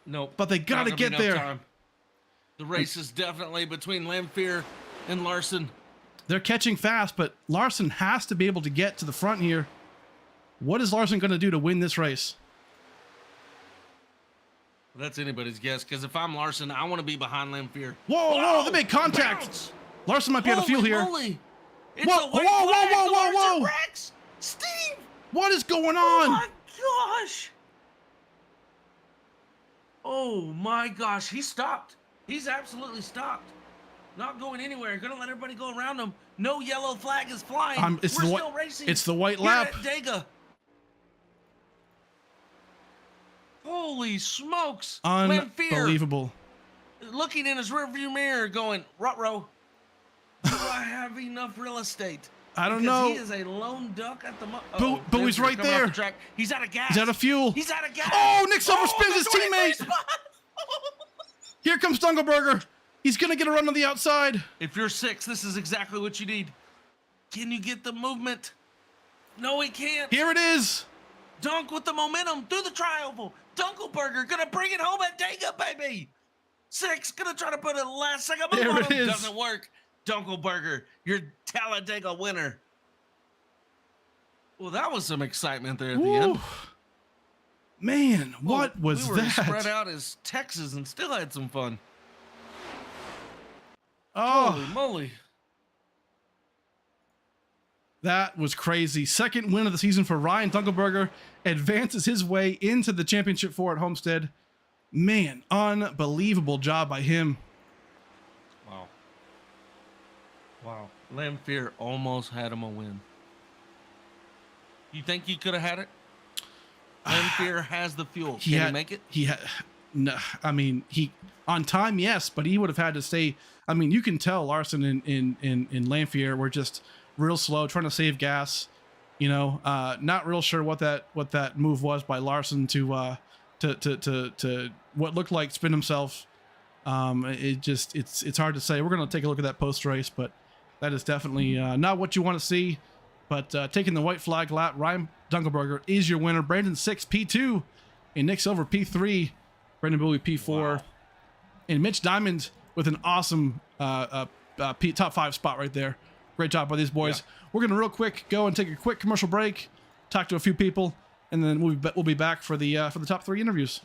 Nope. But they Not got to gonna be get enough there. time. The race is definitely between Lamphere and Larson. They're catching fast, but Larson has to be able to get to the front here. What is Larson going to do to win this race? That's anybody's guess, because if I'm Larson, I want to be behind Lamphere. Whoa, they made contact. Bounce! Larson might be out of fuel Holy here. moly. It's Whoa, a white whoa, whoa, flag. whoa, The whoa, Larson whoa. wrecks. Steve! What is going Oh on? my gosh! Oh my gosh, he stopped. He's absolutely stopped. Not going anywhere. Gonna let everybody go around him. No yellow flag is flying. We're still racing. It's the white here lap. at Dega. Holy smokes! Lamphere Unbelievable. looking in his rearview mirror, going, "Ruh-roh, do I have enough real estate?" I don't Because know. he is a lone duck at the But he's right there. He's out of gas. He's out of fuel. He's out of gas. Oh, Nick Silver spins his the 23 teammate. spot. Here comes Dunkelberger. He's going to get a run on the outside. If you're 6, this is exactly what you need. Can you get the movement? No, he can't. Here it is. Dunk with the momentum through the tri-oval. Dunkelberger gonna bring it home at Dega, baby. 6 gonna try to put a last second move There on it him. is. Doesn't work. Dunkelberger, your Talladega winner. Well, that was some excitement there at the end. Man, what was we were that? spread out as Texas and still had some fun. Oh, Holy moly. that was crazy. Second win of the season for Ryan Dunkelberger. Advances his way into the championship 4 at Homestead. Man, unbelievable job by him. Wow. Wow. Lamphere almost had him a win. You think he could have had it? Lamphere has the fuel. Can he make it? He had no. I mean, he on time, yes, but he would have had to stay. I mean, you can tell Larson in Lamphere were just real slow, trying to save gas. You know, not real sure what that move was by Larson to what looked like spin himself. It's hard to say. We're gonna take a look at that post race, but that is definitely not what you want to see. But taking the white flag lap, Ryan Dunkelberger is your winner. Brandon 6 P2, and Nick Silver P3. Brandon Bowie P4, Wow. and Mitch Diamond with an awesome top 5 spot right there. Great job by these boys. Yeah. We're gonna real quick go and take a quick commercial break, talk to a few people, and then we'll be back for the top 3 interviews.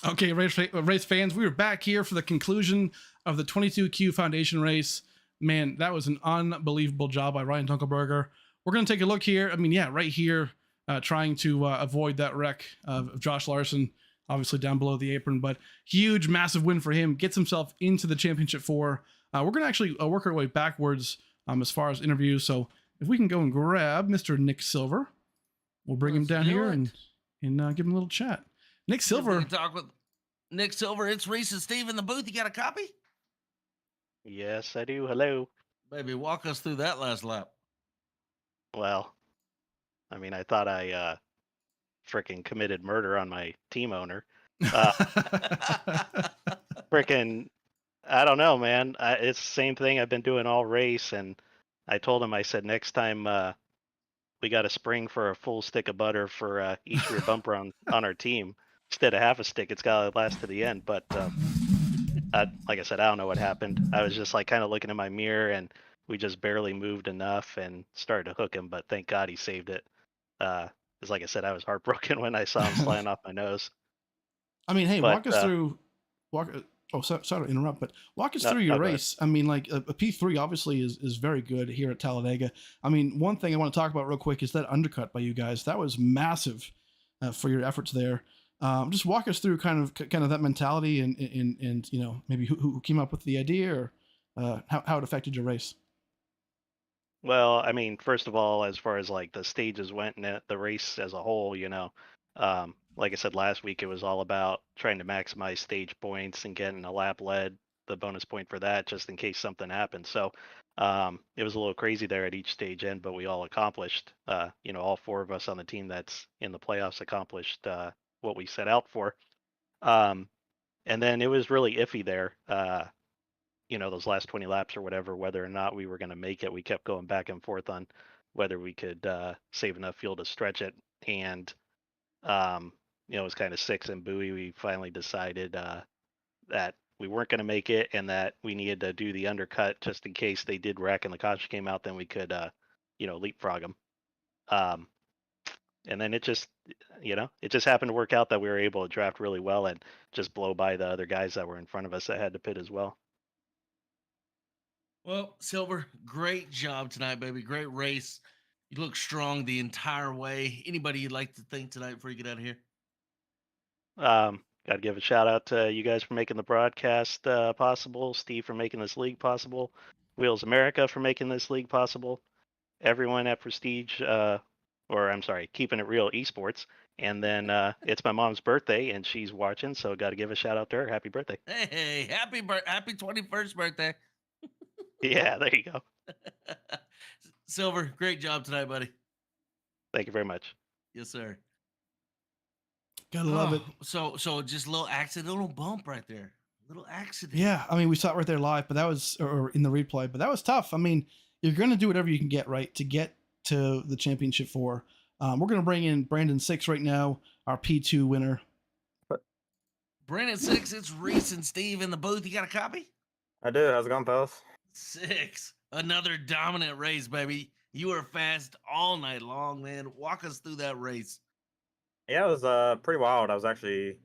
Okay, race fans, we are back here for the conclusion of the 22Q Foundation race. Man, that was an unbelievable job by Ryan Dunkelberger. We're going to take a look here. I mean, yeah, right here, trying to avoid that wreck of Josh Larson, obviously down below the apron, but huge, massive win for him. Gets himself into the championship four. We're going to actually work our way backwards as far as interviews. So if we can go and grab Mr. Nick Silver, we'll bring him down here and give him a little chat. Nick Silver. We can talk with Nick Silver. It's Reese and Steve in the booth. You got a copy? Yes, I do. Hello. Baby, walk us through that last lap. Well, I mean, I thought I freaking committed murder on my team owner. Freaking, I don't know, man. It's the same thing I've been doing all race, and I told him, I said, next time we got a spring for a full stick of butter for each rear bumper on our team instead of half a stick. It's got to last to the end. But like I said, I don't know what happened. I was just like kind of looking in my mirror, and we just barely moved enough and started to hook him. But thank God he saved it. Because like I said, I was heartbroken when I saw him sliding off my nose. I mean, hey, walk us through. Sorry to interrupt, but walk us through your race. I mean, like a P3 obviously is very good here at Talladega. I mean, one thing I want to talk about real quick is that undercut by you guys. That was massive for your efforts there. Just walk us through kind of that mentality and you know, maybe who came up with the idea or how it affected your race. Well, I mean, first of all, as far as like the stages went and the race as a whole, you know, like I said last week, it was all about trying to maximize stage points and getting a lap led, the bonus point for that, just in case something happened. So it was a little crazy there at each stage end, but we all accomplished, you know, all four of us on the team that's in the playoffs accomplished what we set out for. And then it was really iffy there. You know, those last 20 laps or whatever, whether or not we were going to make it. We kept going back and forth on whether we could save enough fuel to stretch it. And, you know, it was kind of six and buoy. We finally decided that we weren't going to make it and that we needed to do the undercut just in case they did wreck and the caution came out, then we could, you know, leapfrog them. And then it just, you know, it just happened to work out that we were able to draft really well and just blow by the other guys that were in front of us that had to pit as well. Well, Silver, great job tonight, baby. Great race. You look strong the entire way. Anybody you'd like to thank tonight before you get out of here? Got to give a shout out to you guys for making the broadcast possible, Steve for making this league possible, Wheels America for making this league possible, everyone at Prestige, or I'm sorry, Keeping It Real Esports. And then it's my mom's birthday and she's watching, so got to give a shout out to her. Happy birthday. Hey, happy 21st birthday. Yeah, there you go. Silver, great job tonight, buddy. Thank you very much. Yes, sir. Gotta love it. So just a little accident, a little bump right there. Little accident. Yeah, I mean, we saw it right there live, but that was, or in the replay, but that was tough. I mean, you're going to do whatever you can get, right, to get to the championship four. We're going to bring in Brandon 6 right now, our P2 winner. Brandon 6, it's Reese and Steve in the booth. You got a copy? I do. How's it going, fellas? 6, another dominant race, baby. You were fast all night long, man. Walk us through that race. Yeah, it was pretty wild. I was actually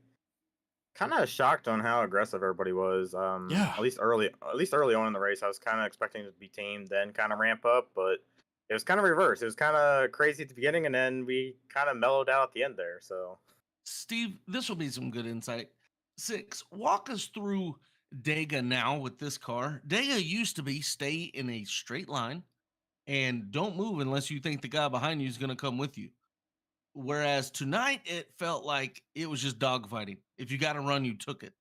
kind of shocked on how aggressive everybody was. Yeah. At least early on in the race, I was kind of expecting to be tamed, then kind of ramp up, but it was kind of reverse. It was kind of crazy at the beginning, and then we kind of mellowed out at the end there. So, Steve, this will be some good insight. 6, walk us through Dega now with this car. Dega used to be stay in a straight line and don't move unless you think the guy behind you is going to come with you. Whereas tonight, it felt like it was just dogfighting. If you got to run, you took it.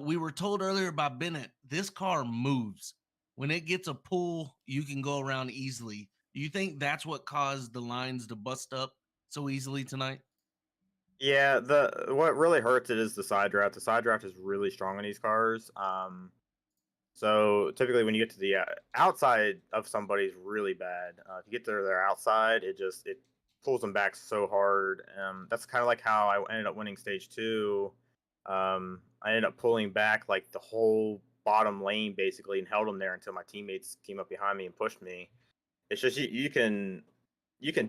We were told earlier by Bennett, this car moves. When it gets a pull, you can go around easily. Do you think that's what caused the lines to bust up so easily tonight? yeah, what really hurts it is the side draft. The side draft is really strong in these cars. So typically when you get to the outside of somebody is really bad. If you get to their outside, it pulls them back so hard. That's kind of like how I ended up winning stage 2. I ended up pulling back like the whole bottom lane basically and held them there until my teammates came up behind me and pushed me. It's just you can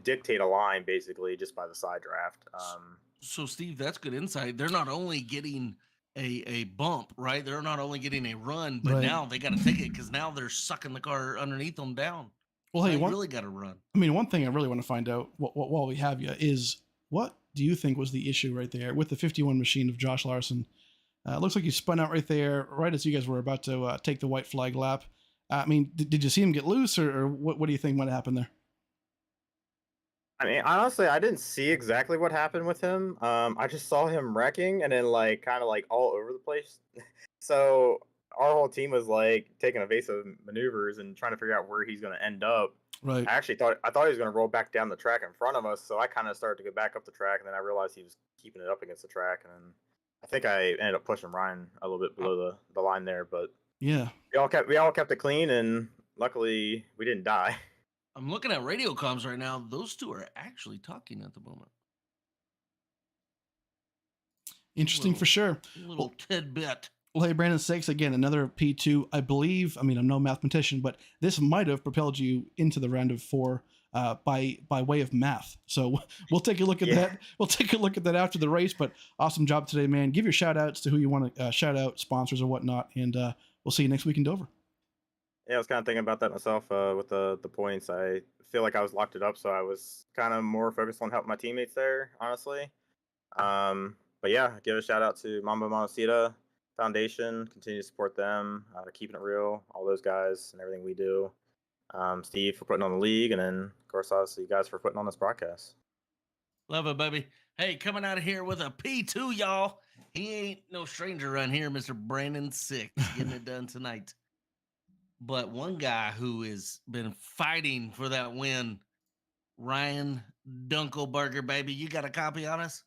dictate a line basically just by the side draft. So, Steve, that's good insight. They're not only getting a bump, right? They're not only getting a run, but Right. now they got to take it because now they're sucking the car underneath them down. Well, Now hey, you really got to run. one thing I really want to find out while we have you is, what do you think was the issue right there with the 51 machine of Josh Larson? It looks like he spun out right there, right as you guys were about to take the white flag lap. I mean, did you see him get loose, or what do you think might happen there? I mean, honestly, I didn't see exactly what happened with him. I just saw him wrecking and then like kind of like all over the place. So our whole team was like taking evasive maneuvers and trying to figure out where he's going to end up. Right. I thought he was going to roll back down the track in front of us, so I kind of started to go back up the track, and then I realized he was keeping it up against the track, and then I think I ended up pushing Ryan a little bit below the line there, but Yeah. we all kept it clean, and luckily we didn't die. I'm looking at radio comms right now. Those two are actually talking at the moment. Interesting for sure. Little tidbit. Well, hey, Brandon Six, again, another P2, I believe. I mean, I'm no mathematician, but this might have propelled you into the round of 4 by way of math. So we'll take a look at that. We'll take a look at that after the race, but awesome job today, man. Give your shout outs to who you want to shout out, sponsors or whatnot, and we'll see you next week in Dover. Yeah, I was kind of thinking about that myself with the points. I feel like I was locked it up, so I was kind of more focused on helping my teammates there, honestly. But yeah, give a shout out to Mamba Montecito Foundation. Continue to support them, keeping it real, all those guys and everything we do. Steve for putting on the league, and then of course obviously you guys for putting on this broadcast. Love it, baby. Hey, coming out of here with a P2, y'all. He ain't no stranger around here, Mr. Brandon Six, getting it done tonight. But one guy who has been fighting for that win, Ryan Dunkelberger, baby. You got a copy on us?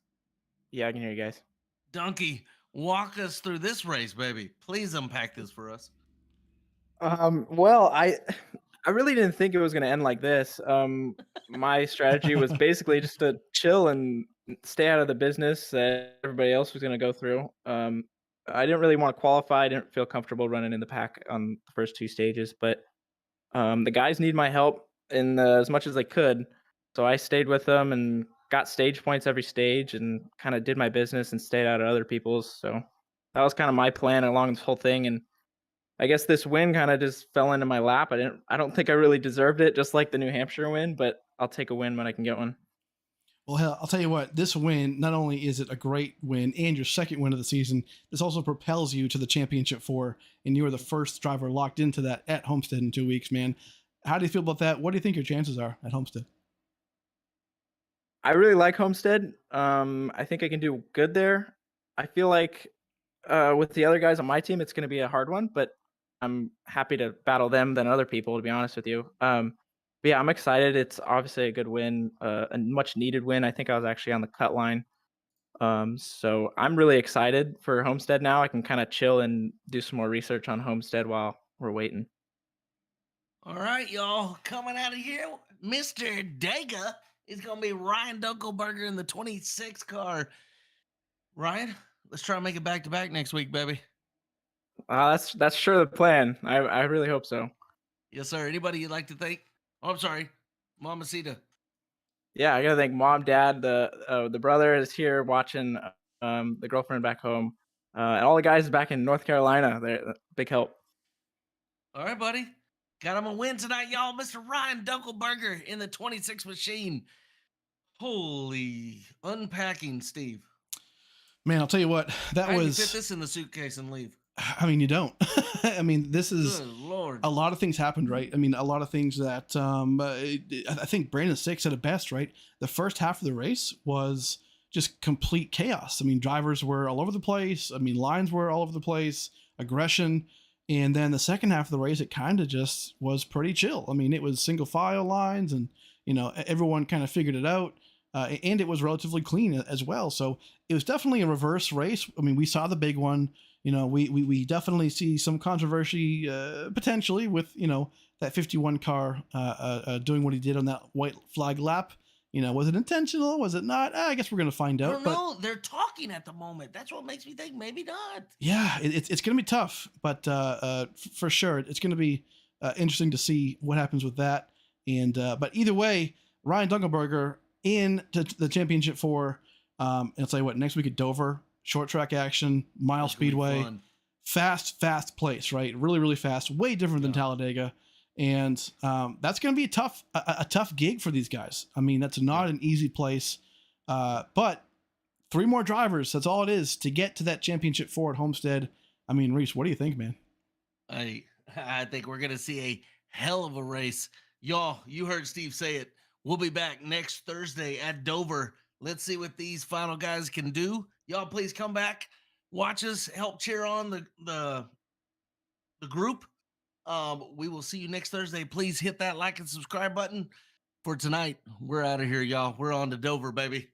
Yeah, I can hear you guys. Donkey, walk us through this race, baby. Please unpack this for us. Well, I really didn't think it was going to end like this. My strategy was basically just to chill and stay out of the business that everybody else was going to go through. I didn't really want to qualify. I didn't feel comfortable running in the pack on the first 2 stages, but the guys need my help in as much as they could. So I stayed with them and got stage points every stage and kind of did my business and stayed out of other people's. So that was kind of my plan along this whole thing. And I guess this win kind of just fell into my lap. I don't think I really deserved it, just like the New Hampshire win, but I'll take a win when I can get one. Well, hell, I'll tell you what, this win, not only is it a great win and your second win of the season, this also propels you to the championship 4, and you are the first driver locked into that at Homestead in 2 weeks, man. How do you feel about that? What do you think your chances are at Homestead? I really like Homestead. I think I can do good there. I feel like with the other guys on my team, it's going to be a hard one, but I'm happy to battle them than other people, to be honest with you. But yeah, I'm excited. It's obviously a good win, a much needed win. I think I was actually on the cut line. So I'm really excited for Homestead now. I can kind of chill and do some more research on Homestead while we're waiting. All right, y'all. Coming out of here, Mr. Dega is going to be Ryan Dunkelberger in the 26 car. Ryan, let's try and make it back-to-back next week, baby. That's sure the plan. I really hope so. Yes, sir. Anybody you'd like to thank? Oh, I'm sorry. Mamacita. Yeah, I gotta thank mom, dad, the brother is here watching, the girlfriend back home, and all the guys back in North Carolina. They're big help. All right, buddy. Got him a win tonight, y'all. Mr. Ryan Dunkelberger in the 26 machine. Holy unpacking, Steve. Man, I'll tell you what, that How was... do you fit this in the suitcase and leave? I mean, you don't. I mean, this is... Good Lord. A lot of things happened, right? I mean, a lot of things that I think Brandon Six said it best, right? The first half of the race was just complete chaos. I mean, drivers were all over the place. I mean, lines were all over the place, aggression. And then the second half of the race, it kind of just was pretty chill. I mean, it was single file lines and, you know, everyone kind of figured it out. And it was relatively clean as well. So it was definitely a reverse race. I mean, we saw the big one. You know, we definitely see some controversy potentially with, you know, that 51 car doing what he did on that white flag lap. You know, was it intentional? Was it not? I guess we're going to find out. I don't know. They're talking at the moment. That's what makes me think maybe not. Yeah, it's going to be tough. But for sure, it's going to be interesting to see what happens with that. And but either way, Ryan Dunkelberger in the championship 4. And I'll tell you what, next week at Dover, short track action, mile That's gonna be speedway, fun. fast place, right? Really, really fast, way different than Yeah. Talladega. And that's going to be a tough gig for these guys. I mean, that's not an easy place. But 3 more drivers, that's all it is to get to that championship 4 at Homestead. I mean, Reese, what do you think, man? I think we're gonna see a hell of a race. Y'all, you heard Steve say it. We'll be back next Thursday at Dover. Let's see what these final guys can do. Y'all, please come back, watch us, help cheer on the group. We will see you next Thursday. Please hit that like and subscribe button. For tonight, we're out of here, y'all. We're on to Dover, baby.